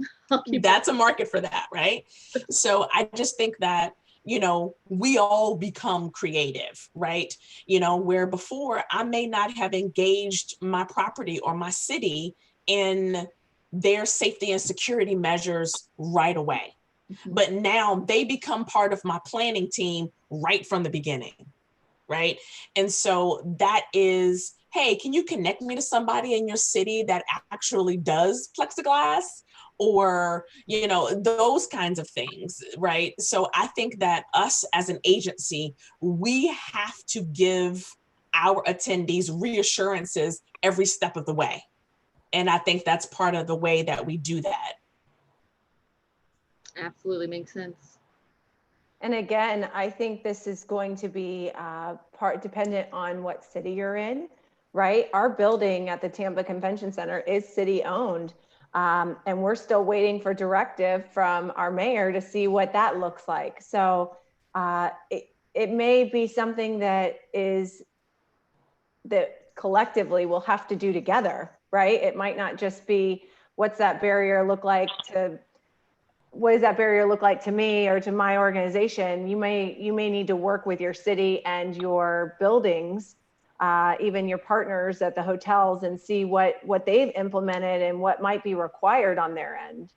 [SPEAKER 5] That's a market for that, right? So I just think that, we all become creative, right? Where before I may not have engaged my property or my city in their safety and security measures right away. But now they become part of my planning team right from the beginning, right? And so that is, hey, can you connect me to somebody in your city that actually does plexiglass? Or, those kinds of things, right? So I think that us as an agency, we have to give our attendees reassurances every step of the way. And I think that's part of the way that we do that.
[SPEAKER 2] Absolutely makes sense.
[SPEAKER 4] And again, I think this is going to be part dependent on what city you're in, right? Our building at the Tampa Convention Center is city owned. And we're still waiting for directive from our mayor to see what that looks like. So it may be something that collectively we'll have to do together, right? It might not just be what does that barrier look like to me or to my organization. You may need to work with your city and your buildings, even your partners at the hotels, and see what they've implemented and what might be required on their end.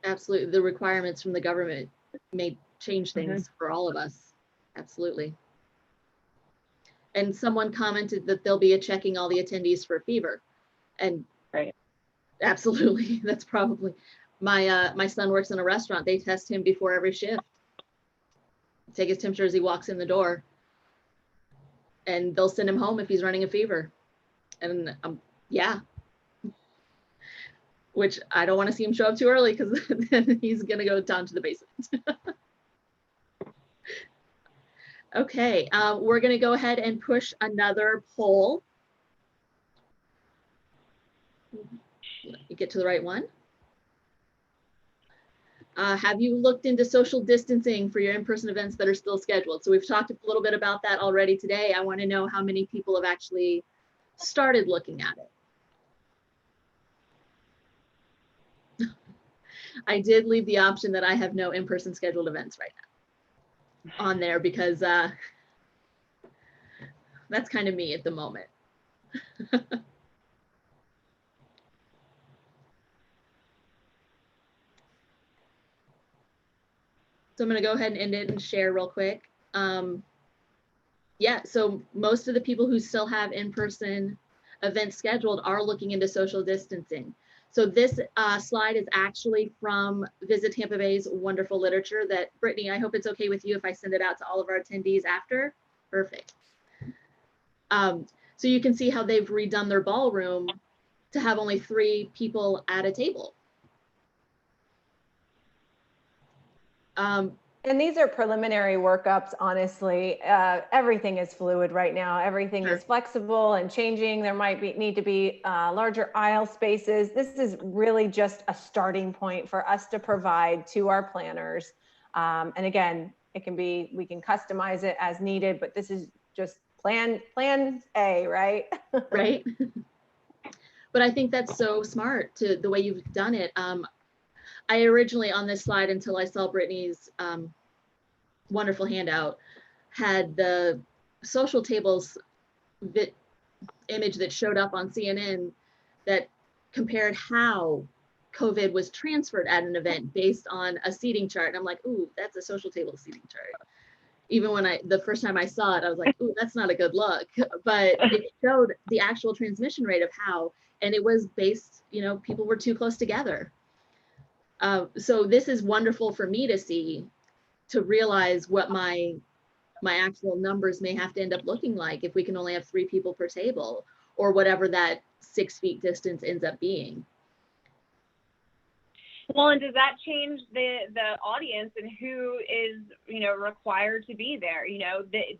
[SPEAKER 2] Absolutely. The requirements from the government may change things for all of us. Absolutely. And someone commented that they'll be checking all the attendees for fever. And
[SPEAKER 3] right.
[SPEAKER 2] Absolutely. That's probably my son works in a restaurant. They test him before every shift. Take his temperature as he walks in the door. And they'll send him home if he's running a fever. And yeah. Which I don't want to see him show up too early, because then he's going to go down to the basement. Okay, we're going to go ahead and push another poll. Let me get to the right one. Have you looked into social distancing for your in-person events that are still scheduled? So we've talked a little bit about that already today. I want to know how many people have actually started looking at it. I did leave the option that I have no in-person scheduled events right now on there, because that's kind of me at the moment. So I'm going to go ahead and end it and share real quick. Yeah, so most of the people who still have in-person events scheduled are looking into social distancing. So this slide is actually from Visit Tampa Bay's wonderful literature that, Brittany, I hope it's okay with you if I send it out to all of our attendees after. Perfect. So you can see how they've redone their ballroom to have only 3 people at a table.
[SPEAKER 4] And these are preliminary workups, honestly. Everything is fluid right now. Everything is flexible and changing. There might need to be larger aisle spaces. This is really just a starting point for us to provide to our planners. And again, we can customize it as needed, but this is just plan A, right?
[SPEAKER 2] Right. But I think that's so smart, to the way you've done it. I originally, on this slide, until I saw Brittany's wonderful handout, had the social tables image that showed up on CNN that compared how COVID was transferred at an event based on a seating chart. And I'm like, ooh, that's a social table seating chart. Even when the first time I saw it, I was like, ooh, that's not a good look. But it showed the actual transmission rate of how, and it was based, people were too close together. So this is wonderful for me to see, to realize what my actual numbers may have to end up looking like if we can only have 3 people per table, or whatever that 6 feet distance ends up being.
[SPEAKER 3] Well, and does that change the audience and who is, required to be there? The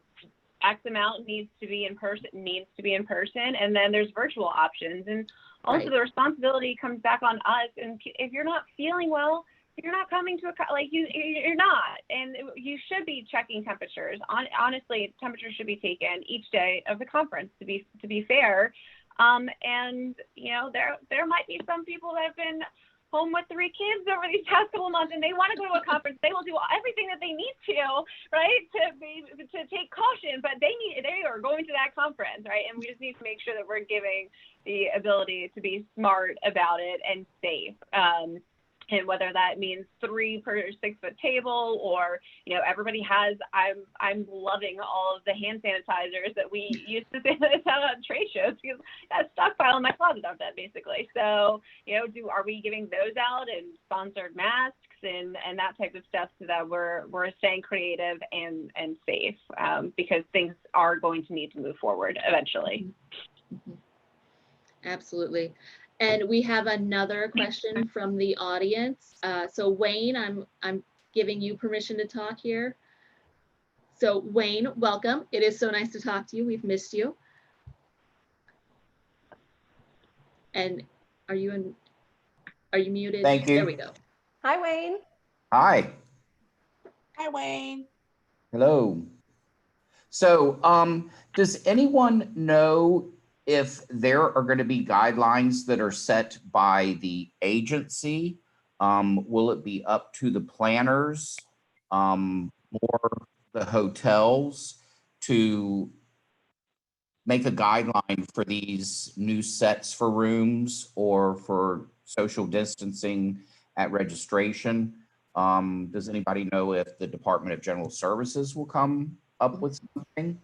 [SPEAKER 3] X amount needs to be in person, and then there's virtual options. And also the responsibility comes back on us. And if you're not feeling well, you're not coming to you're not, and you should be checking temperatures. Honestly, temperatures should be taken each day of the conference, to be fair. And there might be some people that have been home with 3 kids over these past couple of months, and they want to go to a conference. They will do everything that they need to, right, to take caution, but they are going to that conference, right? And we just need to make sure that we're giving the ability to be smart about it and safe. And whether that means 3 per 6-foot table, or, you know, everybody has, I'm loving all of the hand sanitizers that we used to sanitize on trade shows, because that's stockpile in my closet of that, basically. So, you know, are we giving those out and sponsored masks and that type of stuff, so that we're staying creative and safe, because things are going to need to move forward eventually.
[SPEAKER 2] Absolutely. And we have another question from the audience. So Wayne, I'm giving you permission to talk here. So Wayne, welcome. It is so nice to talk to you. We've missed you. And are you muted?
[SPEAKER 7] Thank you.
[SPEAKER 2] There we go.
[SPEAKER 4] Hi, Wayne.
[SPEAKER 7] Hi.
[SPEAKER 5] Hi, Wayne.
[SPEAKER 7] Hello. So, does anyone know if there are going to be guidelines that are set by the agency? Will it be up to the planners, or the hotels, to make a guideline for these new sets for rooms or for social distancing at registration? Does anybody know if the Department of General Services will come up with something?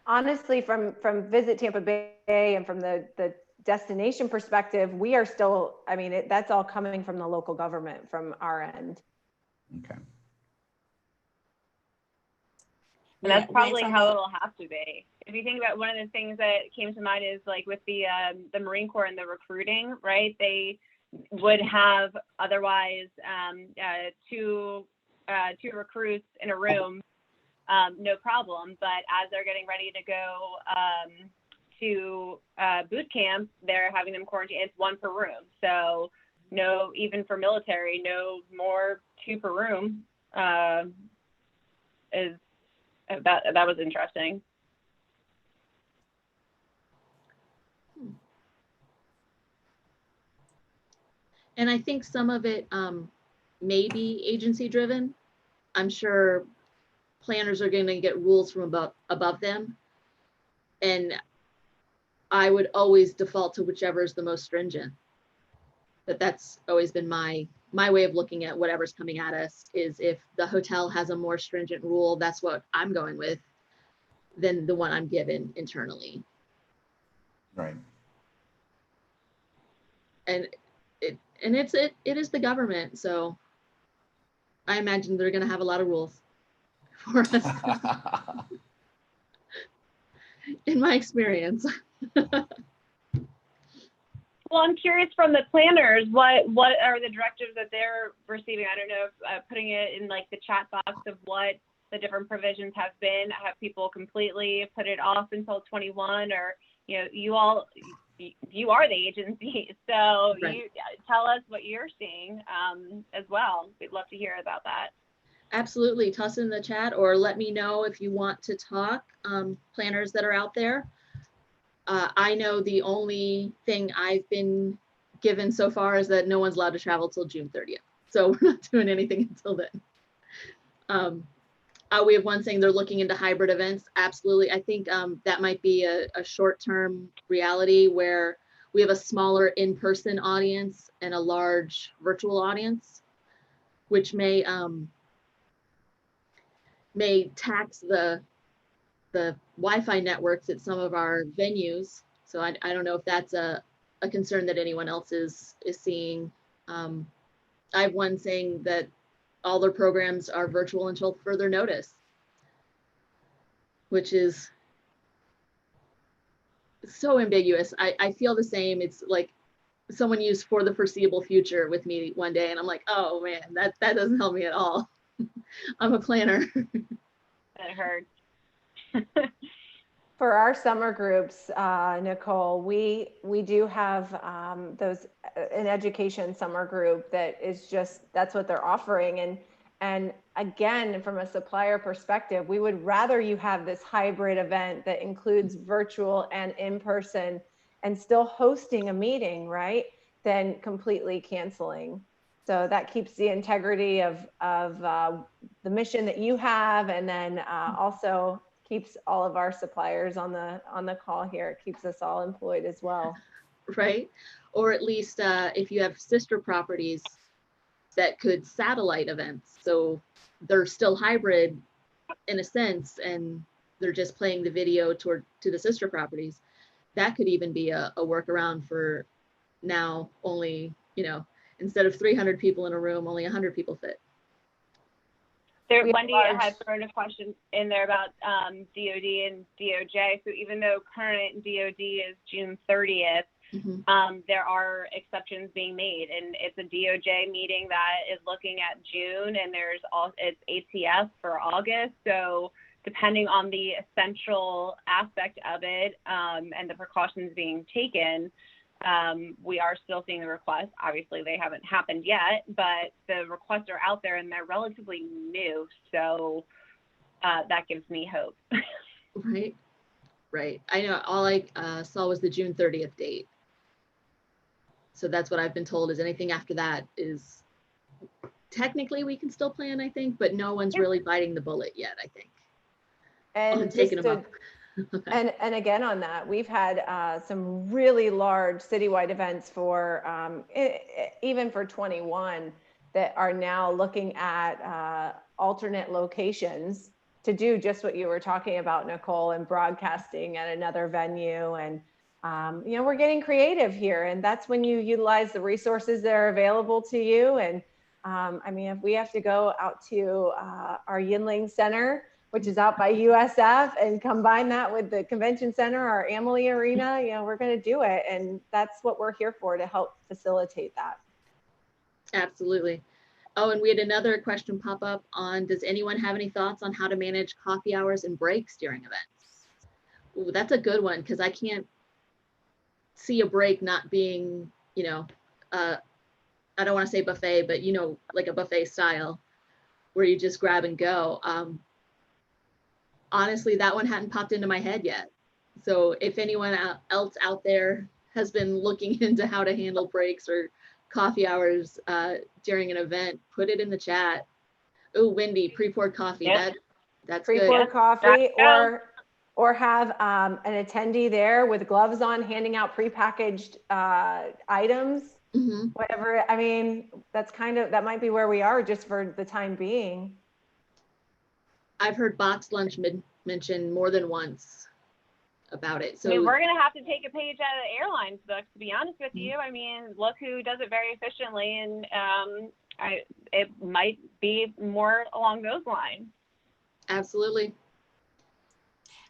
[SPEAKER 4] Honestly, from Visit Tampa Bay and from the destination perspective, we are still, I mean, that's all coming from the local government from our end.
[SPEAKER 7] Okay.
[SPEAKER 3] And that's probably how it'll have to be. If you think about, one of the things that came to mind is, like, with the Marine Corps and the recruiting, right? They would have otherwise 2 recruits in a room, no problem. But as they're getting ready to go to boot camp, they're having them quarantine. It's 1 per room. So no, even for military, no more 2 per room. That was interesting.
[SPEAKER 2] And I think some of it may be agency driven. I'm sure planners are going to get rules from above them. And I would always default to whichever is the most stringent. But that's always been my way of looking at whatever's coming at us, is if the hotel has a more stringent rule, that's what I'm going with, than the one I'm given internally.
[SPEAKER 7] Right.
[SPEAKER 2] And it is the government, so I imagine they're going to have a lot of rules for us. In my experience.
[SPEAKER 3] Well, I'm curious from the planners, what are the directives that they're receiving? I don't know if putting it in, like, the chat box of what the different provisions have been. Have people completely put it off until 21, or, you know, you are the agency, so right. You tell us what you're seeing as well. We'd love to hear about that.
[SPEAKER 2] Absolutely. Toss in the chat, or let me know if you want to talk, planners that are out there. I know the only thing I've been given so far is that no one's allowed to travel till June 30th. So we're not doing anything until then. We have one saying they're looking into hybrid events. Absolutely. I think that might be a short-term reality where we have a smaller in-person audience and a large virtual audience, which may tax the Wi-Fi networks at some of our venues. So I don't know if that's a concern that anyone else is seeing. I have one saying that all their programs are virtual until further notice, which is so ambiguous. I feel the same. It's like someone used "for the foreseeable future" with me one day, and I'm like, oh man, that doesn't help me at all. I'm a planner.
[SPEAKER 3] That hurts.
[SPEAKER 4] For our summer groups, Nicole, we do have those an education summer group that is that's what they're offering. And again, from a supplier perspective, we would rather you have this hybrid event that includes virtual and in-person and still hosting a meeting, right? Than completely canceling. So that keeps the integrity of the mission that you have, and then also keeps all of our suppliers on the call here. It keeps us all employed as well.
[SPEAKER 2] right? Or at least if you have sister properties that could satellite events. So they're still hybrid in a sense, and they're just playing the video to the sister properties. That could even be a workaround for now only, instead of 300 people in a room, only 100 people fit.
[SPEAKER 3] Wendy had thrown a question in there about DOD and DOJ. So even though current DOD is June 30th, there are exceptions being made, and it's a DOJ meeting that is looking at June, and it's ATF for August. So depending on the essential aspect of it and the precautions being taken, we are still seeing the requests. Obviously, they haven't happened yet, but the requests are out there and they're relatively new. So that gives me hope.
[SPEAKER 2] Right. I know all I saw was the June 30th date. So that's what I've been told, is anything after that is technically we can still plan, I think, but no one's really biting the bullet yet, I think.
[SPEAKER 4] And
[SPEAKER 2] taking them up.
[SPEAKER 4] And again, on that, we've had some really large citywide events for even for 21 that are now looking at alternate locations to do just what you were talking about, Nicole, and broadcasting at another venue. And we're getting creative here, and that's when you utilize the resources that are available to you. And if we have to go out to our Yinling Center, which is out by USF, and combine that with the convention center, our Amalie Arena, we're going to do it. And that's what we're here for, to help facilitate that.
[SPEAKER 2] Absolutely. Oh, and we had another question pop up on, does anyone have any thoughts on how to manage coffee hours and breaks during events? Ooh, that's a good one, because I can't see a break not being, I don't want to say buffet, but like a buffet style where you just grab and go. Honestly, that one hadn't popped into my head yet. So if anyone else out there has been looking into how to handle breaks or coffee hours during an event, put it in the chat. Oh, Wendy, pre-poured coffee. Yep. That's good.
[SPEAKER 4] Pre-poured coffee, or have an attendee there with gloves on, handing out prepackaged items. Whatever. That might be where we are just for the time being.
[SPEAKER 2] I've heard box lunch mentioned more than once about it. So
[SPEAKER 3] we're going to have to take a page out of the airline's book, to be honest with you. Look who does it very efficiently, and it might be more along those lines.
[SPEAKER 2] Absolutely.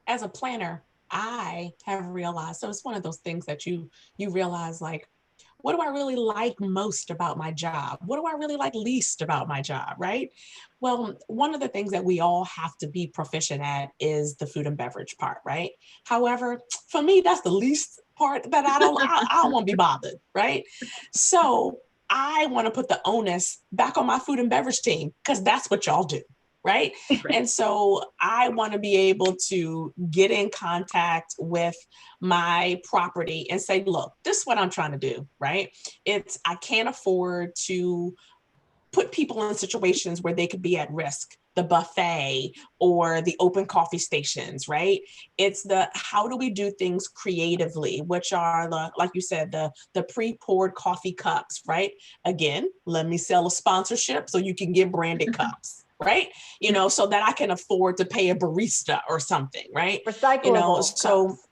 [SPEAKER 5] As a planner, I have realized, so it's one of those things that you realize, like, what do I really like most about my job? What do I really like least about my job, right? Well, one of the things that we all have to be proficient at is the food and beverage part, right? However, for me, that's the least part that I don't want to be bothered, right? So I want to put the onus back on my food and beverage team, because that's what y'all do. Right. And so I want to be able to get in contact with my property and say, look, this is what I'm trying to do. Right. I can't afford to put people in situations where they could be at risk, the buffet or the open coffee stations. Right. It's how do we do things creatively, which are like you said, the pre-poured coffee cups. Right. Again, let me sell a sponsorship so you can get branded cups. Right. So that I can afford to pay a barista or something. Right.
[SPEAKER 4] Recyclable
[SPEAKER 5] so
[SPEAKER 4] cups.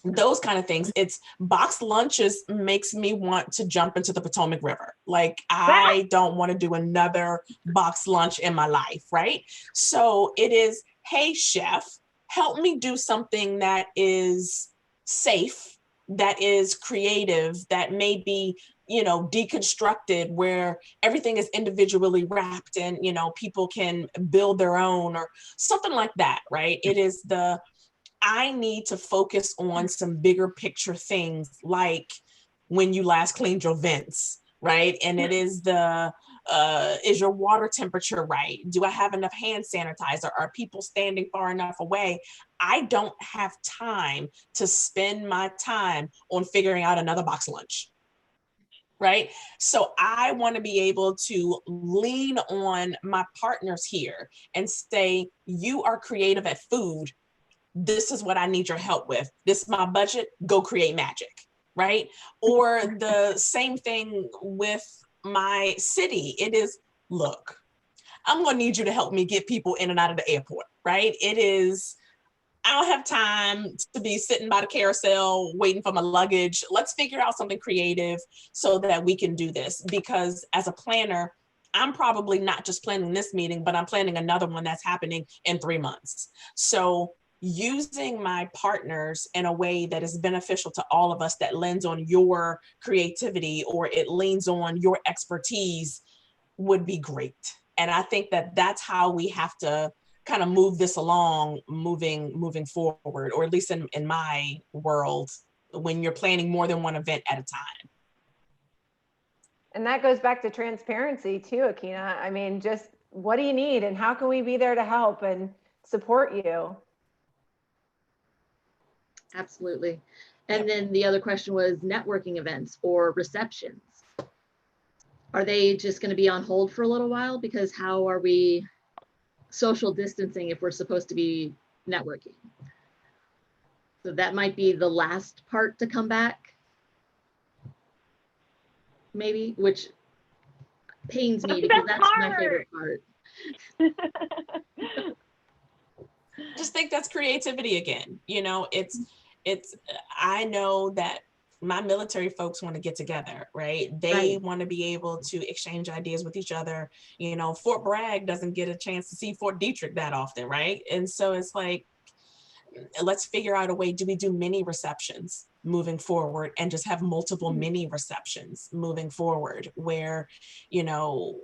[SPEAKER 5] Those kind of things. It's box lunches makes me want to jump into the Potomac River. Like, I don't want to do another box lunch in my life. Right. So it is, hey, chef, help me do something that is safe, that is creative, that may be deconstructed, where everything is individually wrapped and, people can build their own or something like that, right? It is I need to focus on some bigger picture things, like when you last cleaned your vents, right? And it is is your water temperature right? Do I have enough hand sanitizer? Are people standing far enough away? I don't have time to spend my time on figuring out another box lunch. Right. So I want to be able to lean on my partners here and say, you are creative at food. This is what I need your help with. This is my budget. Go create magic. right? Or the same thing with my city. It is, look, I'm gonna need you to help me get people in and out of the airport, right? It is, I don't have time to be sitting by the carousel waiting for my luggage. Let's figure out something creative so that we can do this. Because as a planner, I'm probably not just planning this meeting, but I'm planning another one that's happening in 3 months. So using my partners in a way that is beneficial to all of us, that lends on your creativity or it leans on your expertise, would be great. And I think that that's how we have to kind of move this along, moving forward, or at least in my world, when you're planning more than one event at a time.
[SPEAKER 4] And that goes back to transparency too, Akina. I mean, just what do you need and how can we be there to help and support you?
[SPEAKER 2] Absolutely. And then the other question was networking events or receptions. Are they just going to be on hold for a little while? Because how are we social distancing if we're supposed to be networking? So that might be the last part to come back, maybe, which pains me because that's my favorite part.
[SPEAKER 5] Just think that's creativity again. You know, it's, I know that my military folks want to get together, right? They want to be able to exchange ideas with each other. You know, Fort Bragg doesn't get a chance to see Fort Detrick that often, right? And so it's like, let's figure out a way. Do we do mini receptions moving forward and just have multiple mini receptions moving forward where, you know,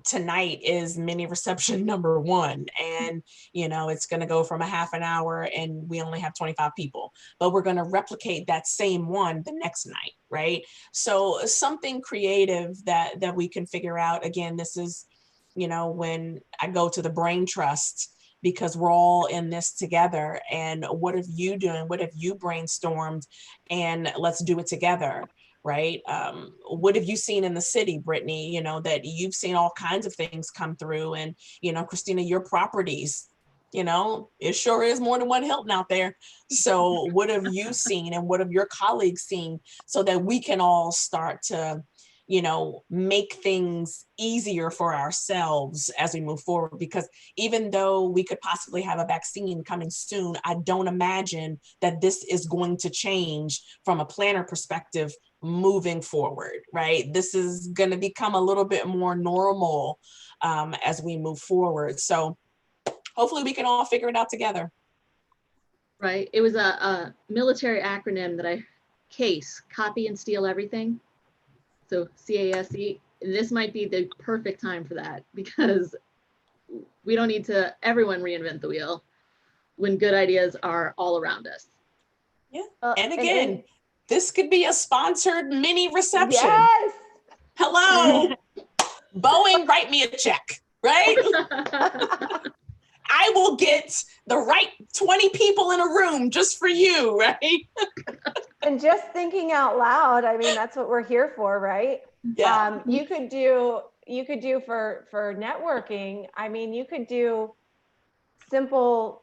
[SPEAKER 5] tonight is mini reception number 1, and you know it's going to go from a half an hour and we only have 25 people, but we're going to replicate that same one the next night, right? So something creative that we can figure out. Again, this is, you know, when I go to the brain trust, because we're all in this together, and what have you doing, what have you brainstormed, and let's do it together. Right? What have you seen in the city, Brittany? You know, that you've seen all kinds of things come through, and, you know, Christina, your properties, you know, it sure is more than one Hilton out there. So what have you seen and what have your colleagues seen so that we can all start to, you know, make things easier for ourselves as we move forward? Because even though we could possibly have a vaccine coming soon, I don't imagine that this is going to change from a planner perspective moving forward, right? This is going to become a little bit more normal as we move forward. So hopefully we can all figure it out together.
[SPEAKER 2] Right. It was a military acronym that CASE, copy and steal everything. So CASE. This might be the perfect time for that, because we don't need to everyone reinvent the wheel when good ideas are all around us.
[SPEAKER 5] Yeah. And again, this could be a sponsored mini reception.
[SPEAKER 4] Yes.
[SPEAKER 5] Hello, Boeing, write me a check, right? I will get the right 20 people in a room just for you, right?
[SPEAKER 4] And just thinking out loud, I mean, that's what we're here for, right?
[SPEAKER 5] Yeah.
[SPEAKER 4] You could do for networking, I mean, you could do simple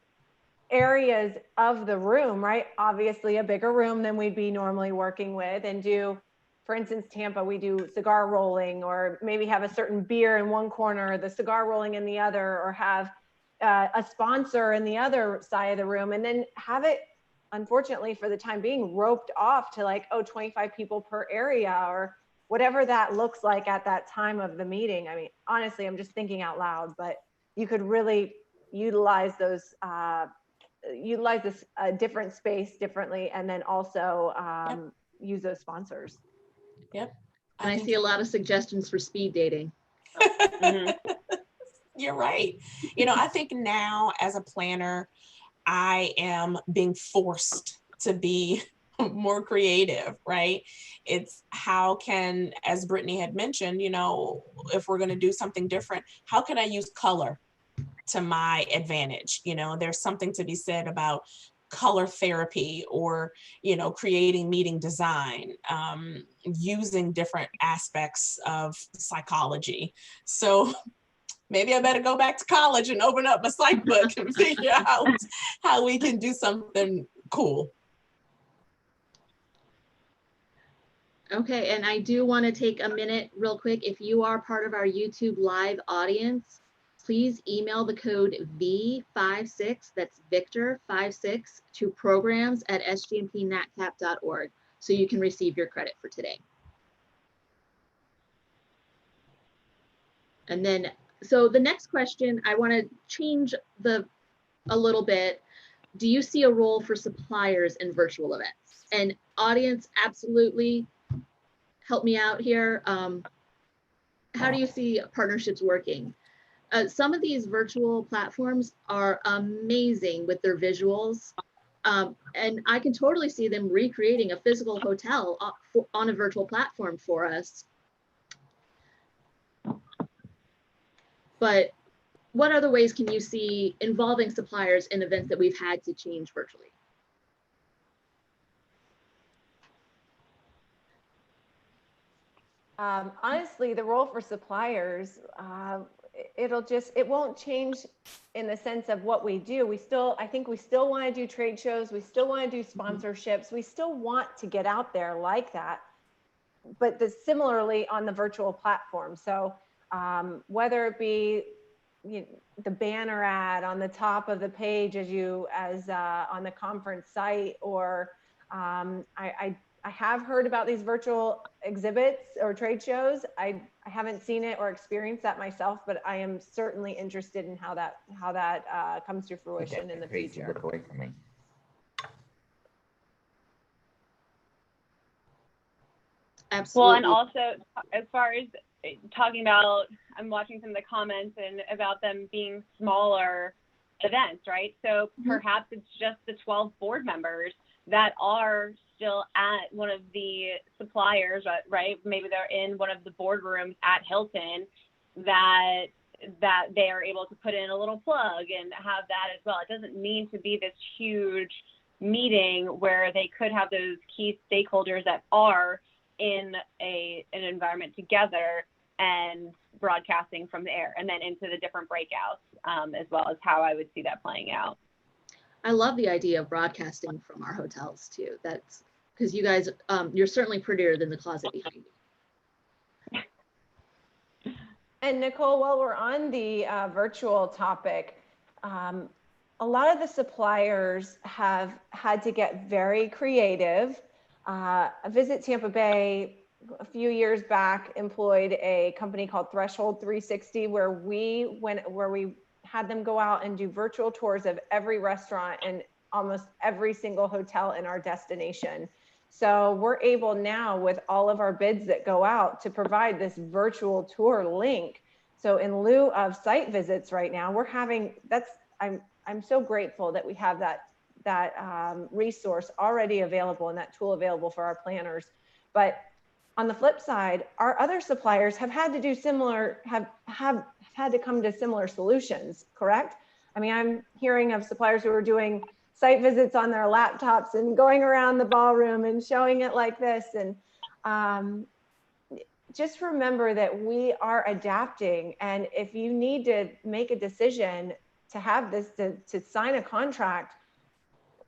[SPEAKER 4] areas of the room, right? Obviously a bigger room than we'd be normally working with, and do, for instance, Tampa, we do cigar rolling, or maybe have a certain beer in one corner, the cigar rolling in the other, or have a sponsor in the other side of the room, and then have it, unfortunately for the time being, roped off to like, 25 people per area, or whatever that looks like at that time of the meeting. I mean, honestly, I'm just thinking out loud, but you could really utilize those utilize this different space differently, and then also use those sponsors.
[SPEAKER 5] Yep.
[SPEAKER 2] And I see a lot of suggestions for speed dating.
[SPEAKER 5] You're right. You know, I think now as a planner, I am being forced to be more creative, right? It's how can, as Brittany had mentioned, you know, if we're going to do something different, how can I use color to my advantage? You know, there's something to be said about color therapy, or, you know, creating meeting design, using different aspects of psychology. So maybe I better go back to college and open up my psych book and figure out how we can do something cool.
[SPEAKER 2] Okay, and I do want to take a minute real quick. If you are part of our YouTube live audience, please email the code V56, that's Victor 56, to programs@sgmpnatcap.org so you can receive your credit for today. And then, so the next question, I want to change a little bit. Do you see a role for suppliers in virtual events? And audience, absolutely help me out here. How do you see partnerships working? Some of these virtual platforms are amazing with their visuals. And I can totally see them recreating a physical hotel on a virtual platform for us. But what other ways can you see involving suppliers in events that we've had to change virtually?
[SPEAKER 4] Honestly, the role for suppliers, it won't change in the sense of what we do. I think we still want to do trade shows. We still want to do sponsorships. We still want to get out there like that, but similarly on the virtual platform. So whether it be the banner ad on the top of the page as on the conference site, or I have heard about these virtual exhibits or trade shows. I haven't seen it or experienced that myself, but I am certainly interested in how that comes to fruition in the future.
[SPEAKER 7] Look away from me.
[SPEAKER 2] Absolutely.
[SPEAKER 3] Well, and also as far as talking about, I'm watching some of the comments and about them being smaller events, right? So perhaps it's just the 12 board members that are still at one of the suppliers, right? Maybe they're in one of the boardrooms at Hilton that they are able to put in a little plug and have that as well. It doesn't need to be this huge meeting where they could have those key stakeholders that are in an environment together and broadcasting from the air and then into the different breakouts, as well as how I would see that playing out.
[SPEAKER 2] I love the idea of broadcasting from our hotels too. That's because you guys, you're certainly prettier than the closet behind you.
[SPEAKER 4] And Nicole, while we're on the virtual topic, a lot of the suppliers have had to get very creative. Visit Tampa Bay a few years back employed a company called Threshold 360, where we had them go out and do virtual tours of every restaurant and almost every single hotel in our destination. So we're able now, with all of our bids that go out, to provide this virtual tour link. So in lieu of site visits right now, we're having, I'm so grateful that we have that resource already available and that tool available for our planners. But on the flip side, our other suppliers have had to do similar, have had to come to similar solutions, correct? I mean, I'm hearing of suppliers who are doing site visits on their laptops and going around the ballroom and showing it like this. And just remember that we are adapting. And if you need to make a decision to have this, to sign a contract,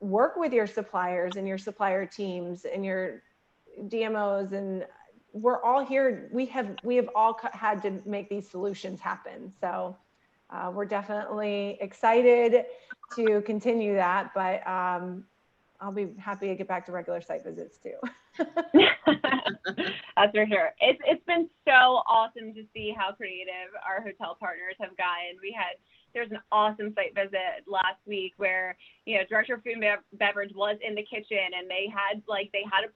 [SPEAKER 4] work with your suppliers and your supplier teams and your DMOs, and we're all here. We have all had to make these solutions happen. So we're definitely excited to continue that, but I'll be happy to get back to regular site visits too.
[SPEAKER 3] That's for sure. It's been so awesome to see how creative our hotel partners have gotten. There's an awesome site visit last week where, Director of Food and Beverage was in the kitchen, and they had a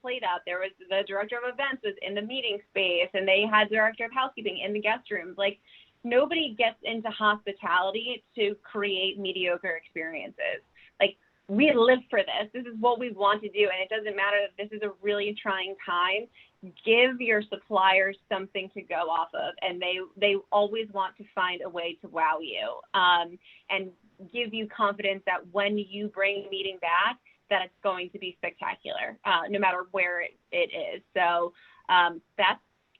[SPEAKER 3] plate out. There was the Director of Events was in the meeting space, and they had Director of Housekeeping in the guest rooms. Like, nobody gets into hospitality to create mediocre experiences. Like, we live for this. This is what we want to do. And it doesn't matter that this is a really trying time. Give your suppliers something to go off of. And they always want to find a way to wow you, and give you confidence that when you bring a meeting back, that it's going to be spectacular, no matter where it is. So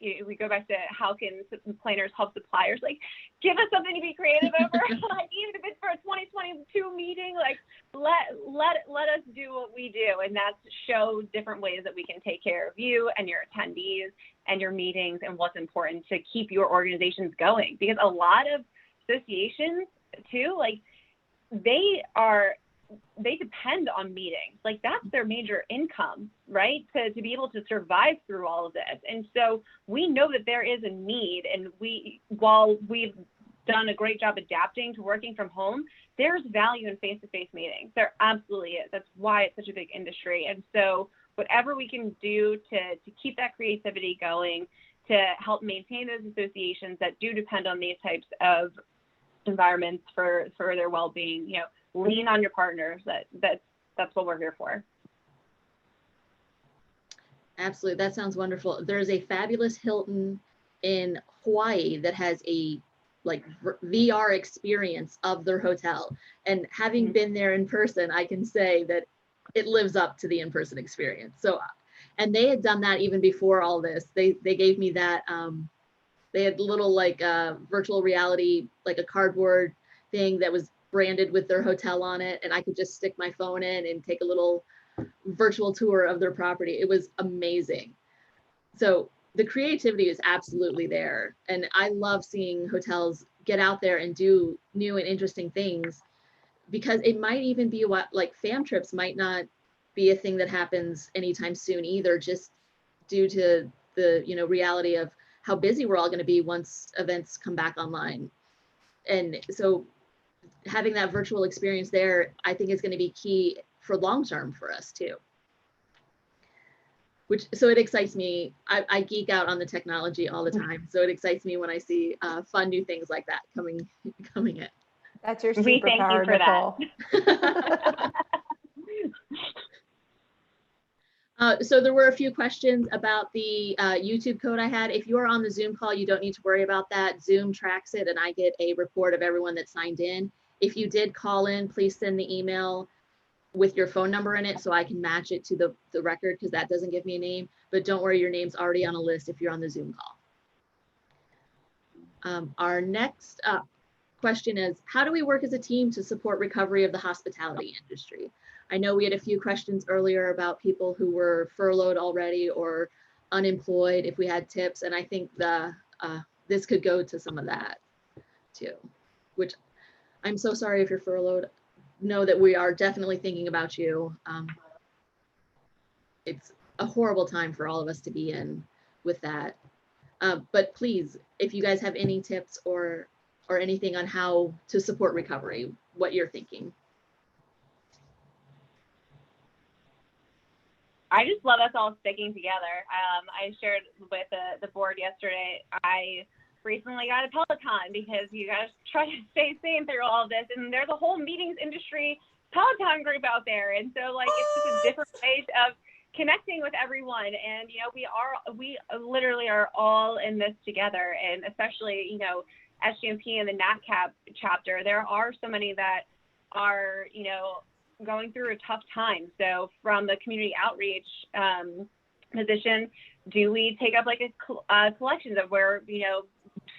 [SPEAKER 3] we go back to how can planners help suppliers, like, give us something to be creative over. Like, even if it's for a 2022 meeting. Like, let us do what we do, and that's show different ways that we can take care of you and your attendees and your meetings and what's important to keep your organizations going. Because a lot of associations too, like they depend on meetings. Like that's their major income, right? To be able to survive through all of this. And so we know that there is a need, and while we've done a great job adapting to working from home, there's value in face-to-face meetings. There absolutely is. That's why it's such a big industry. And so whatever we can do to keep that creativity going, to help maintain those associations that do depend on these types of environments for their well-being, you know, lean on your partners. That's what we're here for.
[SPEAKER 2] Absolutely. That sounds wonderful. There's a fabulous Hilton in Hawaii that has a VR experience of their hotel. And having been there in person, I can say that it lives up to the in-person experience. So, and they had done that even before all this. They gave me that, they had little virtual reality, like a cardboard thing that was branded with their hotel on it. And I could just stick my phone in and take a little virtual tour of their property. It was amazing. So the creativity is absolutely there. And I love seeing hotels get out there and do new and interesting things, because it might even be like fam trips might not be a thing that happens anytime soon either, just due to the, you know, reality of how busy we're all going to be once events come back online. And so having that virtual experience there, I think is going to be key for long-term for us too. So it excites me. I geek out on the technology all the time. So it excites me when I see fun new things like that coming in.
[SPEAKER 4] That's your
[SPEAKER 3] We thank you
[SPEAKER 4] superpower,
[SPEAKER 3] for
[SPEAKER 4] Nicole.
[SPEAKER 2] So there were a few questions about the YouTube code I had. If you are on the Zoom call, you don't need to worry about that. Zoom tracks it and I get a report of everyone that signed in. If you did call in, please send the email with your phone number in it so I can match it to the record, because that doesn't give me a name. But don't worry, your name's already on a list if you're on the Zoom call. Our next question is, how do we work as a team to support recovery of the hospitality industry? I know we had a few questions earlier about people who were furloughed already or unemployed, if we had tips, and I think this could go to some of that too, which I'm so sorry if you're furloughed. Know that we are definitely thinking about you. It's a horrible time for all of us to be in with that. But please, if you guys have any tips or anything on how to support recovery, what you're thinking.
[SPEAKER 3] I just love us all sticking together. I shared with the board yesterday, I recently got a Peloton because you guys try to stay sane through all of this, and there's a whole meetings industry Peloton group out there, and so like it's just a different way of connecting with everyone. And you know, we literally are all in this together, and especially, you know, SGMP and the NATCAP chapter, there are so many that are, you know, going through a tough time. So from the community outreach position, do we take up like a collections of where, you know,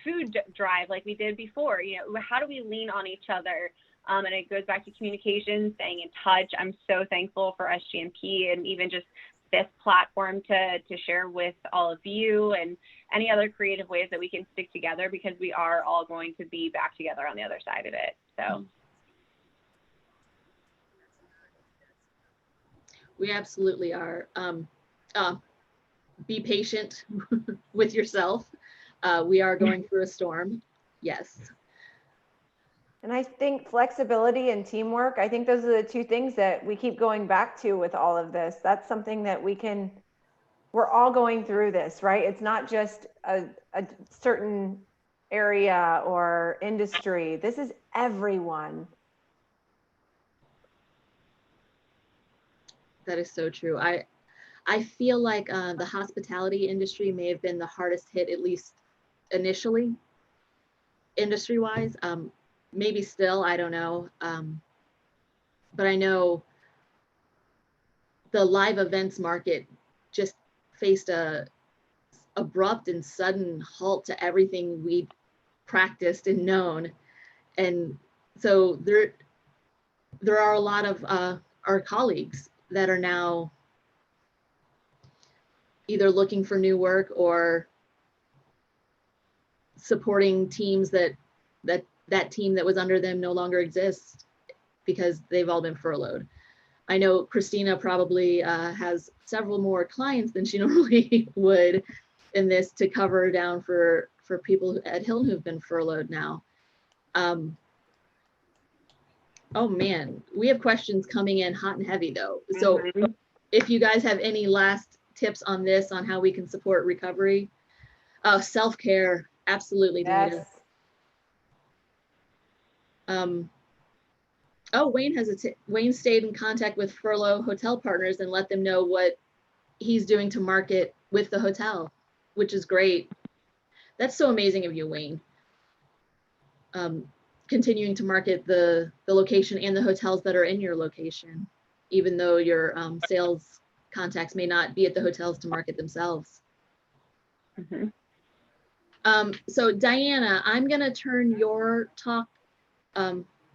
[SPEAKER 3] food drive like we did before? You know, how do we lean on each other? And it goes back to communication, staying in touch. I'm so thankful for SGMP and even just this platform to share with all of you, and any other creative ways that we can stick together, because we are all going to be back together on the other side of it. So.
[SPEAKER 2] We absolutely are. Be patient with yourself. We are going through a storm. Yes.
[SPEAKER 4] And I think flexibility and teamwork, I think those are the two things that we keep going back to with all of this. That's something that we're all going through this, right? It's not just a certain area or industry. This is everyone.
[SPEAKER 2] That is so true. I feel like the hospitality industry may have been the hardest hit, at least initially, industry-wise. Maybe still, I don't know. But I know the live events market just faced a abrupt and sudden halt to everything we practiced and known. And so there are a lot of our colleagues that are now either looking for new work or supporting teams that team that was under them no longer exists because they've all been furloughed. I know Christina probably has several more clients than she normally would in this to cover down for people at Hilton who've been furloughed now. Oh man, we have questions coming in hot and heavy though. So if you guys have any last tips on this, on how we can support recovery, self-care, absolutely.
[SPEAKER 4] Yes.
[SPEAKER 2] Oh, Wayne stayed in contact with furlough hotel partners and let them know what he's doing to market with the hotel, which is great. That's so amazing of you, Wayne. Continuing to market the location and the hotels that are in your location, even though your sales contacts may not be at the hotels to market themselves. So Diana, I'm gonna turn your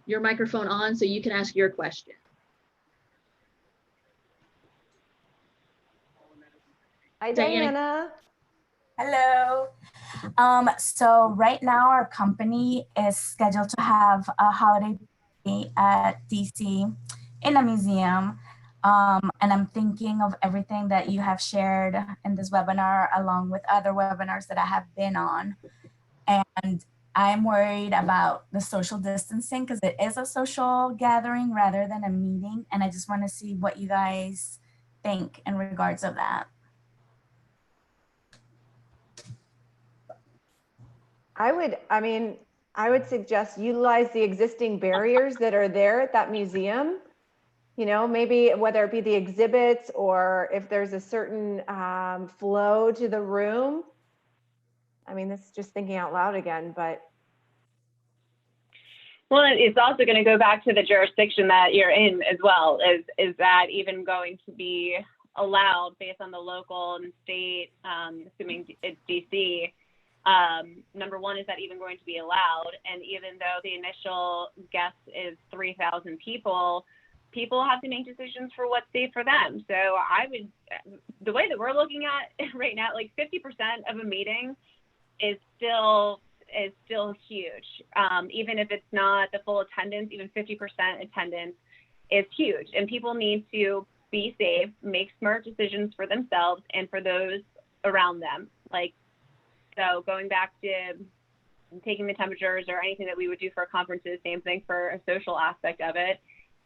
[SPEAKER 2] your microphone on so you can ask your question.
[SPEAKER 4] Hi, Diana.
[SPEAKER 8] Hello. So right now our company is scheduled to have a holiday party at DC in a museum. And I'm thinking of everything that you have shared in this webinar, along with other webinars that I have been on. And I'm worried about the social distancing because it is a social gathering rather than a meeting. And I just want to see what you guys think in regards of that.
[SPEAKER 4] I would suggest utilize the existing barriers that are there at that museum. You know, maybe whether it be the exhibits or if there's a certain flow to the room. I mean, this is just thinking out loud again, but.
[SPEAKER 3] Well, it's also going to go back to the jurisdiction that you're in as well. Is that even going to be allowed based on the local and state, assuming it's DC? Number one, is that even going to be allowed? And even though the initial guess is 3,000 people have to make decisions for what's safe for them. So the way that we're looking at it right now, like 50% of a meeting is still huge. Even if it's not the full attendance, even 50% attendance is huge. And people need to be safe, make smart decisions for themselves and for those around them. So going back to taking the temperatures or anything that we would do for a conference is the same thing for a social aspect of it.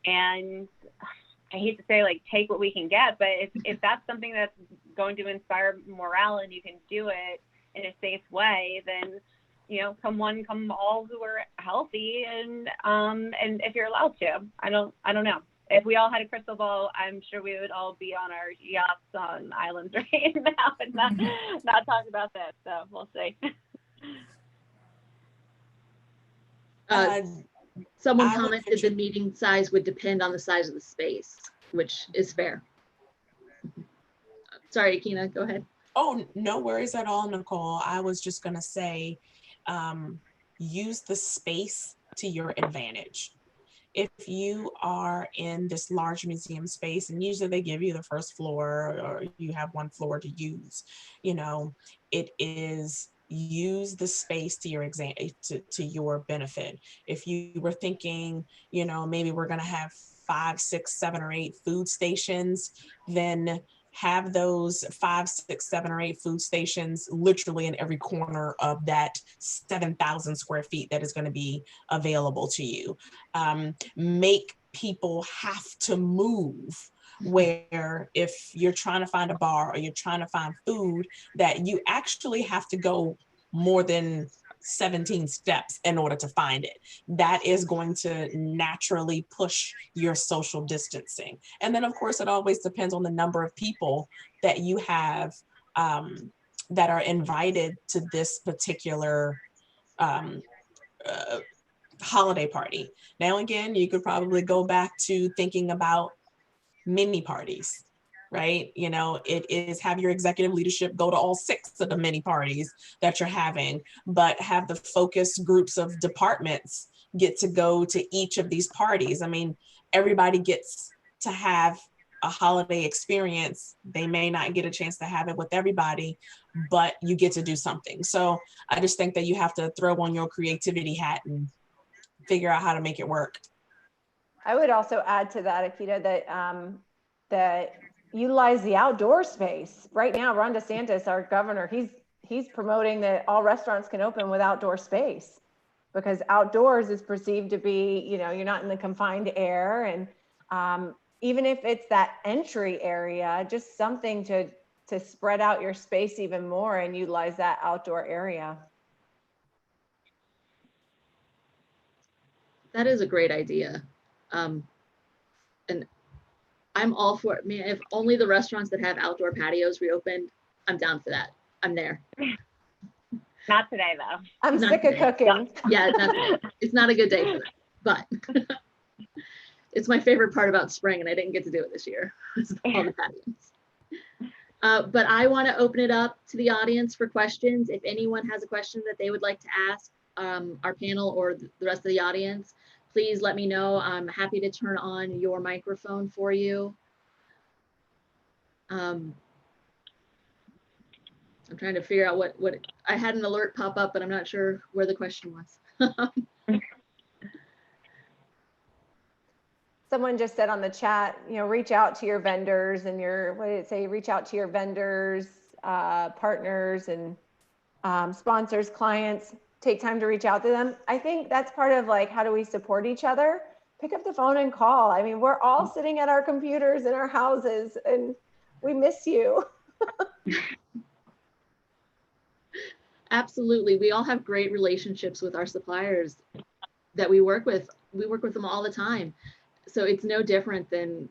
[SPEAKER 3] And I hate to say, take what we can get, but if that's something that's going to inspire morale and you can do it in a safe way, then, come one, come all who are healthy, and if you're allowed to. I don't know. If we all had a crystal ball, I'm sure we would all be on our yachts on islands right now and not talk about that. So we'll see.
[SPEAKER 2] Someone commented the meeting size would depend on the size of the space, which is fair. Sorry, Akina, go ahead.
[SPEAKER 5] Oh, no worries at all, Nicole. I was just going to say, use the space to your advantage. If you are in this large museum space, and usually they give you the first floor or you have one floor to use, it is use the space to your to your benefit. If you were thinking, maybe we're going to have 5, 6, 7, or 8 food stations, then have those 5, 6, 7, or 8 food stations literally in every corner of that 7,000 square feet that is going to be available to you. Make people have to move, where if you're trying to find a bar or you're trying to find food, that you actually have to go more than 17 steps in order to find it. That is going to naturally push your social distancing. And then of course, it always depends on the number of people that you have that are invited to this particular holiday party. Now, again, you could probably go back to thinking about mini parties, right? It is have your executive leadership go to all 6 of the mini parties that you're having, but have the focus groups of departments get to go to each of these parties. I mean, everybody gets to have a holiday experience. They may not get a chance to have it with everybody, but you get to do something. So I just think that you have to throw on your creativity hat and figure out how to make it work.
[SPEAKER 4] I would also add to that, Akita, that utilize the outdoor space. Right now, Ron DeSantis, our governor, he's promoting that all restaurants can open with outdoor space, because outdoors is perceived to be, you're not in the confined air. And even if it's that entry area, just something to spread out your space even more and utilize that outdoor area.
[SPEAKER 2] That is a great idea. And I'm all for it. Man, if only the restaurants that have outdoor patios reopened, I'm down for that. I'm there.
[SPEAKER 3] Not today, though.
[SPEAKER 4] I'm
[SPEAKER 2] Not
[SPEAKER 4] sick
[SPEAKER 2] today.
[SPEAKER 4] of cooking.
[SPEAKER 2] Yeah, it's not a good day for that, but it's my favorite part about spring, and I didn't get to do it this year. All the patios. But I want to open it up to the audience for questions. If anyone has a question that they would like to ask our panel or the rest of the audience, please let me know. I'm happy to turn on your microphone for you. I'm trying to figure out what I had an alert pop up, but I'm not sure where the question was.
[SPEAKER 4] Someone just said on the chat, reach out to your vendors and what did it say? Reach out to your vendors, partners, and sponsors, clients. Take time to reach out to them. I think that's part of how do we support each other? Pick up the phone and call. I mean, we're all sitting at our computers in our houses and we miss you.
[SPEAKER 2] Absolutely. We all have great relationships with our suppliers that we work with. We work with them all the time. So it's no different than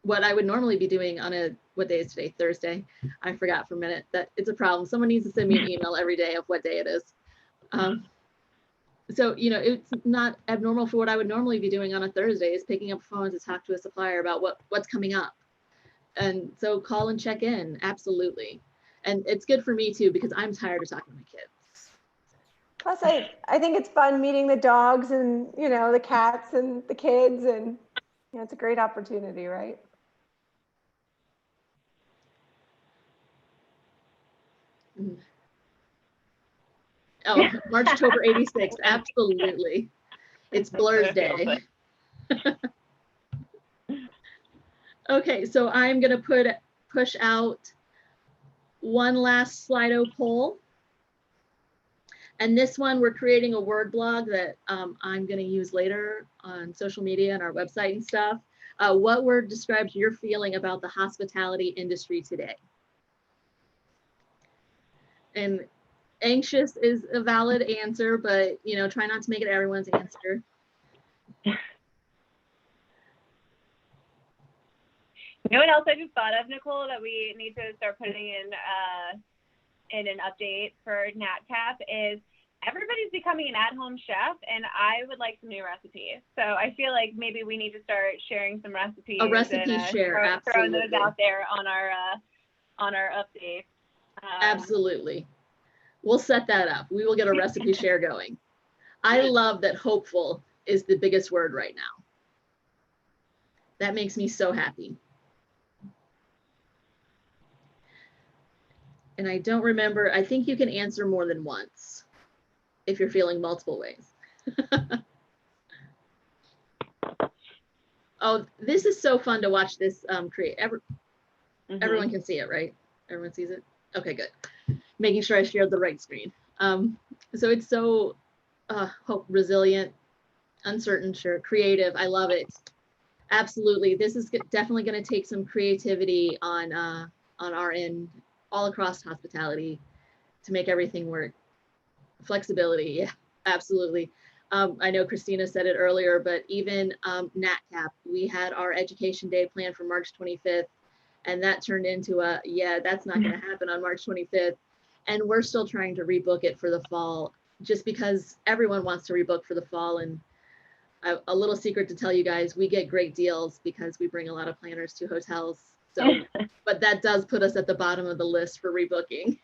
[SPEAKER 2] what I would normally be doing on what day is today? Thursday. I forgot for a minute. That it's a problem. Someone needs to send me an email every day of what day it is. So, it's not abnormal for what I would normally be doing on a Thursday is picking up the phone to talk to a supplier about what's coming up. And so call and check in. Absolutely. And it's good for me too, because I'm tired of talking to my kids.
[SPEAKER 4] Plus, I think it's fun meeting the dogs and, the cats and the kids, and, it's a great opportunity, right?
[SPEAKER 2] Mm. Oh, March, October, 86. Absolutely. It's Blur's Day. Okay, so I'm going to push out one last Slido poll. And this one, we're creating a word blog that I'm going to use later on social media and our website and stuff. What word describes your feeling about the hospitality industry today? And anxious is a valid answer, but try not to make it everyone's answer.
[SPEAKER 3] You know what else I just thought of, Nicole, that we need to start putting in an update for NATCAP is everybody's becoming an at-home chef, and I would like some new recipes. So I feel like maybe we need to start sharing some recipes.
[SPEAKER 2] A recipe share, absolutely.
[SPEAKER 3] Throwing those out there on our update.
[SPEAKER 2] Absolutely. We'll set that up. We will get a recipe share going. I love that hopeful is the biggest word right now. That makes me so happy. And I don't remember, I think you can answer more than once if you're feeling multiple ways. Oh, this is so fun to watch this create. Everyone can see it, right? Everyone sees it? Okay, good. Making sure I shared the right screen. So it's so resilient, uncertain, sure, creative. I love it. Absolutely. This is definitely going to take some creativity on our end, all across hospitality, to make everything work. Flexibility, yeah, absolutely. I know Christina said it earlier, but even NATCAP, we had our education day planned for March 25th, and that turned into that's not going to happen on March 25th. And we're still trying to rebook it for the fall, just because everyone wants to rebook for the fall. And a little secret to tell you guys, we get great deals because we bring a lot of planners to hotels. So, but that does put us at the bottom of the list for rebooking.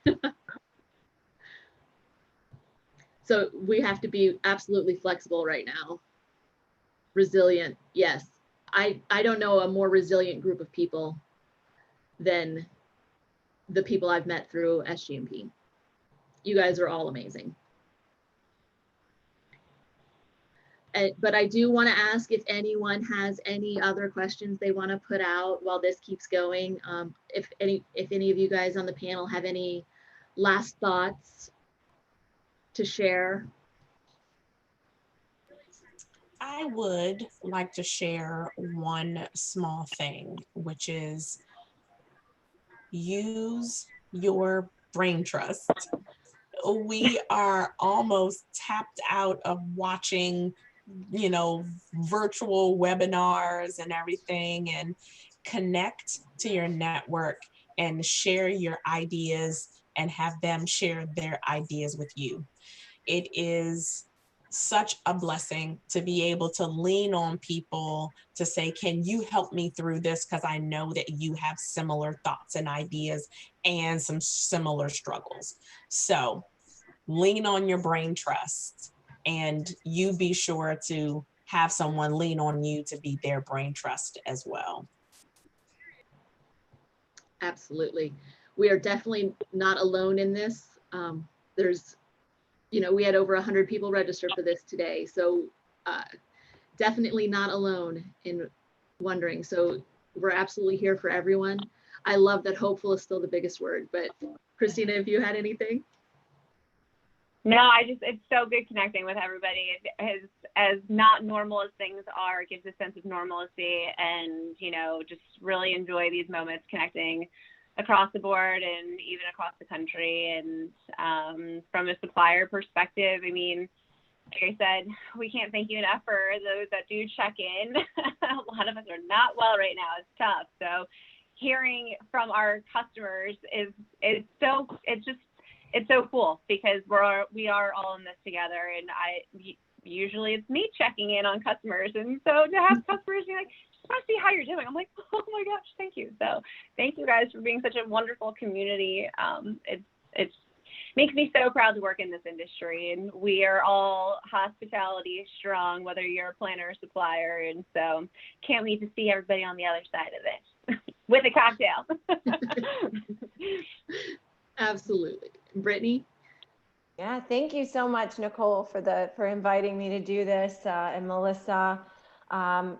[SPEAKER 2] So we have to be absolutely flexible right now. Resilient, yes. I don't know a more resilient group of people than the people I've met through SGMP. You guys are all amazing. But I do want to ask if anyone has any other questions they want to put out while this keeps going. If any of you guys on the panel have any last thoughts to share.
[SPEAKER 5] I would like to share one small thing, which is use your brain trust. We are almost tapped out of watching, you know, virtual webinars and everything, and connect to your network and share your ideas and have them share their ideas with you. It is such a blessing to be able to lean on people to say, can you help me through this? Because I know that you have similar thoughts and ideas and some similar struggles. So lean on your brain trust, and you be sure to have someone lean on you to be their brain trust as well.
[SPEAKER 2] Absolutely. We are definitely not alone in this. There's, you know, we had over 100 people register for this today. So definitely not alone in wondering. So we're absolutely here for everyone. I love that hopeful is still the biggest word, but Christina, if you had anything?
[SPEAKER 3] No, it's so good connecting with everybody. As not normal as things are, it gives a sense of normalcy, and, you know, just really enjoy these moments connecting across the board and even across the country. And from a supplier perspective, I mean, like I said, we can't thank you enough for those that do check in. A lot of us are not well right now. It's tough. So hearing from our customers is so cool, because we are all in this together. And usually it's me checking in on customers, and so to have customers be like, just want to see how you're doing, I'm like, oh my gosh, thank you. So thank you guys for being such a wonderful community. It's makes me so proud to work in this industry, and we are all hospitality strong, whether you're a planner or supplier. And so can't wait to see everybody on the other side of this with a cocktail.
[SPEAKER 2] Absolutely. Brittany?
[SPEAKER 4] Yeah, thank you so much, Nicole, for inviting me to do this, and Melissa.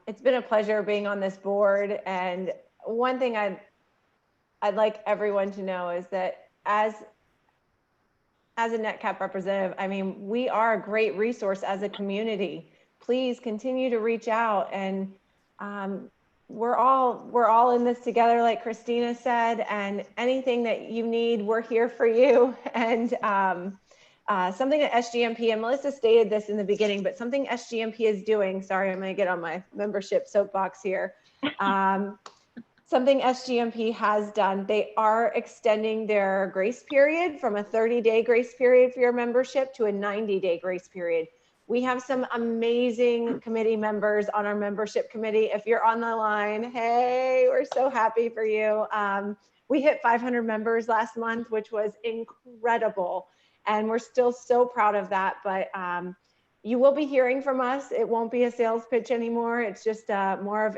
[SPEAKER 4] It's been a pleasure being on this board. And one thing I'd like everyone to know is that as a NATCAP representative, I mean, we are a great resource as a community. Please continue to reach out, and we're all in this together, like Christina said, and anything that you need, we're here for you. And something that SGMP, and Melissa stated this in the beginning, but something SGMP is doing, sorry, I'm gonna get on my membership soapbox here. Something SGMP has done, they are extending their grace period from a 30-day grace period for your membership to a 90-day grace period. We have some amazing committee members on our membership committee. If you're on the line, hey, we're so happy for you. We hit 500 members last month, which was incredible. And we're still so proud of that. But you will be hearing from us. It won't be a sales pitch anymore. It's just more of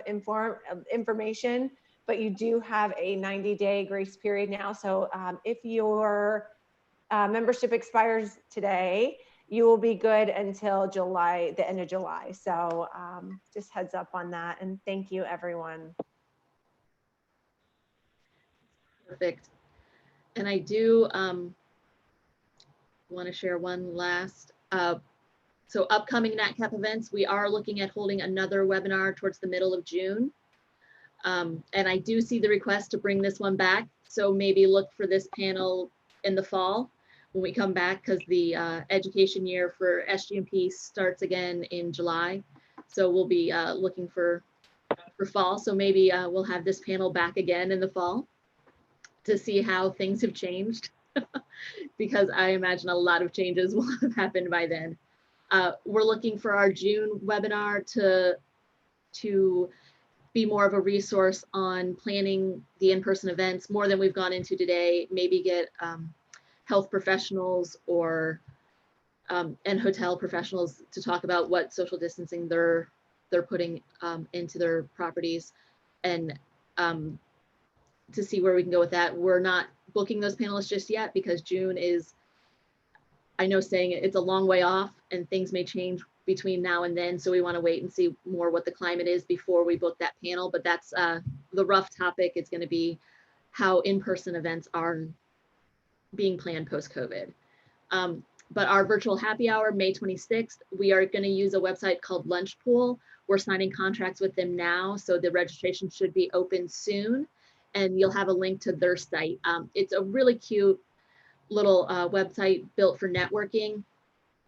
[SPEAKER 4] information. But you do have a 90-day grace period now. So if your membership expires today, you will be good until July, the end of July. So just heads up on that. And thank you, everyone.
[SPEAKER 2] Perfect. And I do want to share one last. So upcoming NATCAP events, we are looking at holding another webinar towards the middle of June. And I do see the request to bring this one back. So maybe look for this panel in the fall when we come back, because the education year for SGMP starts again in July. So we'll be looking for fall. So maybe we'll have this panel back again in the fall to see how things have changed, because I imagine a lot of changes will have happened by then. We're looking for our June webinar to be more of a resource on planning the in-person events more than we've gone into today. Maybe get health professionals or and hotel professionals to talk about what social distancing they're putting into their properties, and to see where we can go with that. We're not booking those panelists just yet because June is, I know saying it's a long way off and things may change between now and then. So we want to wait and see more what the climate is before we book that panel. But that's the rough topic. It's going to be how in-person events are being planned post-COVID. But our virtual happy hour, May 26th, we are going to use a website called Lunch Pool. We're signing contracts with them now, so the registration should be open soon, and you'll have a link to their site. It's a really cute little website built for networking,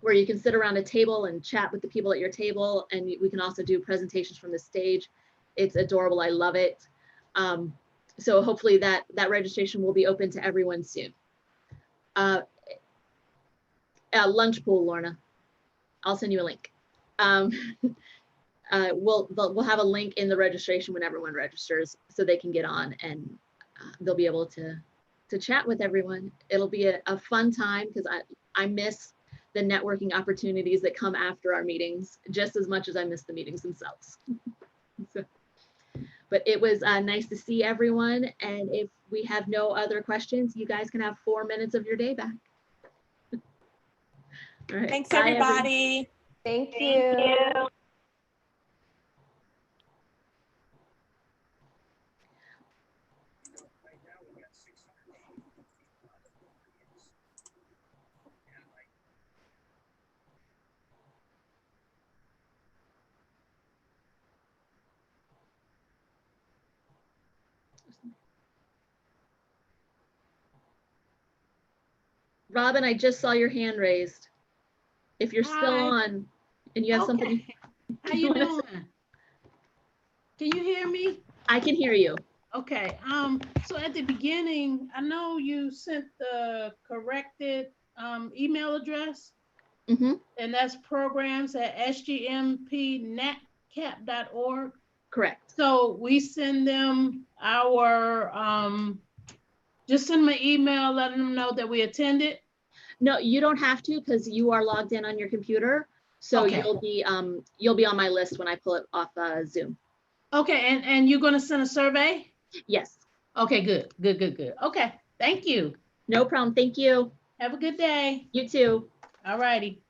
[SPEAKER 2] where you can sit around a table and chat with the people at your table, and we can also do presentations from the stage. It's adorable. I love it. So hopefully that registration will be open to everyone soon. Lunch Pool, Lorna. I'll send you a link. We'll have a link in the registration when everyone registers, so they can get on and they'll be able to chat with everyone. It'll be a fun time because I miss the networking opportunities that come after our meetings just as much as I miss the meetings themselves. But it was nice to see everyone. And if we have no other questions, you guys can have 4 minutes of your day back. All right.
[SPEAKER 5] Thanks,
[SPEAKER 2] Bye,
[SPEAKER 5] everybody.
[SPEAKER 4] Thank
[SPEAKER 3] Thank
[SPEAKER 4] you.
[SPEAKER 3] you.
[SPEAKER 2] Robin, I just saw your hand raised. If you're still
[SPEAKER 9] Hi.
[SPEAKER 2] on and you have something.
[SPEAKER 9] How you doing? Can you hear me?
[SPEAKER 2] I can hear you.
[SPEAKER 9] Okay. So at the beginning, I know you sent the corrected email address,
[SPEAKER 2] Mm-hmm.
[SPEAKER 9] and that's programs at SGMP NATCAP.org.
[SPEAKER 2] Correct.
[SPEAKER 9] So we send them our just send them an email letting them know that we attended.
[SPEAKER 2] No, you don't have to because you are logged in on your computer. So
[SPEAKER 9] Okay.
[SPEAKER 2] you'll be on my list when I pull it off Zoom.
[SPEAKER 9] Okay, and you're gonna send a survey?
[SPEAKER 2] Yes.
[SPEAKER 9] Okay, good. Okay, thank you.
[SPEAKER 2] No problem. Thank you.
[SPEAKER 9] Have a good day.
[SPEAKER 2] You too.
[SPEAKER 9] All righty.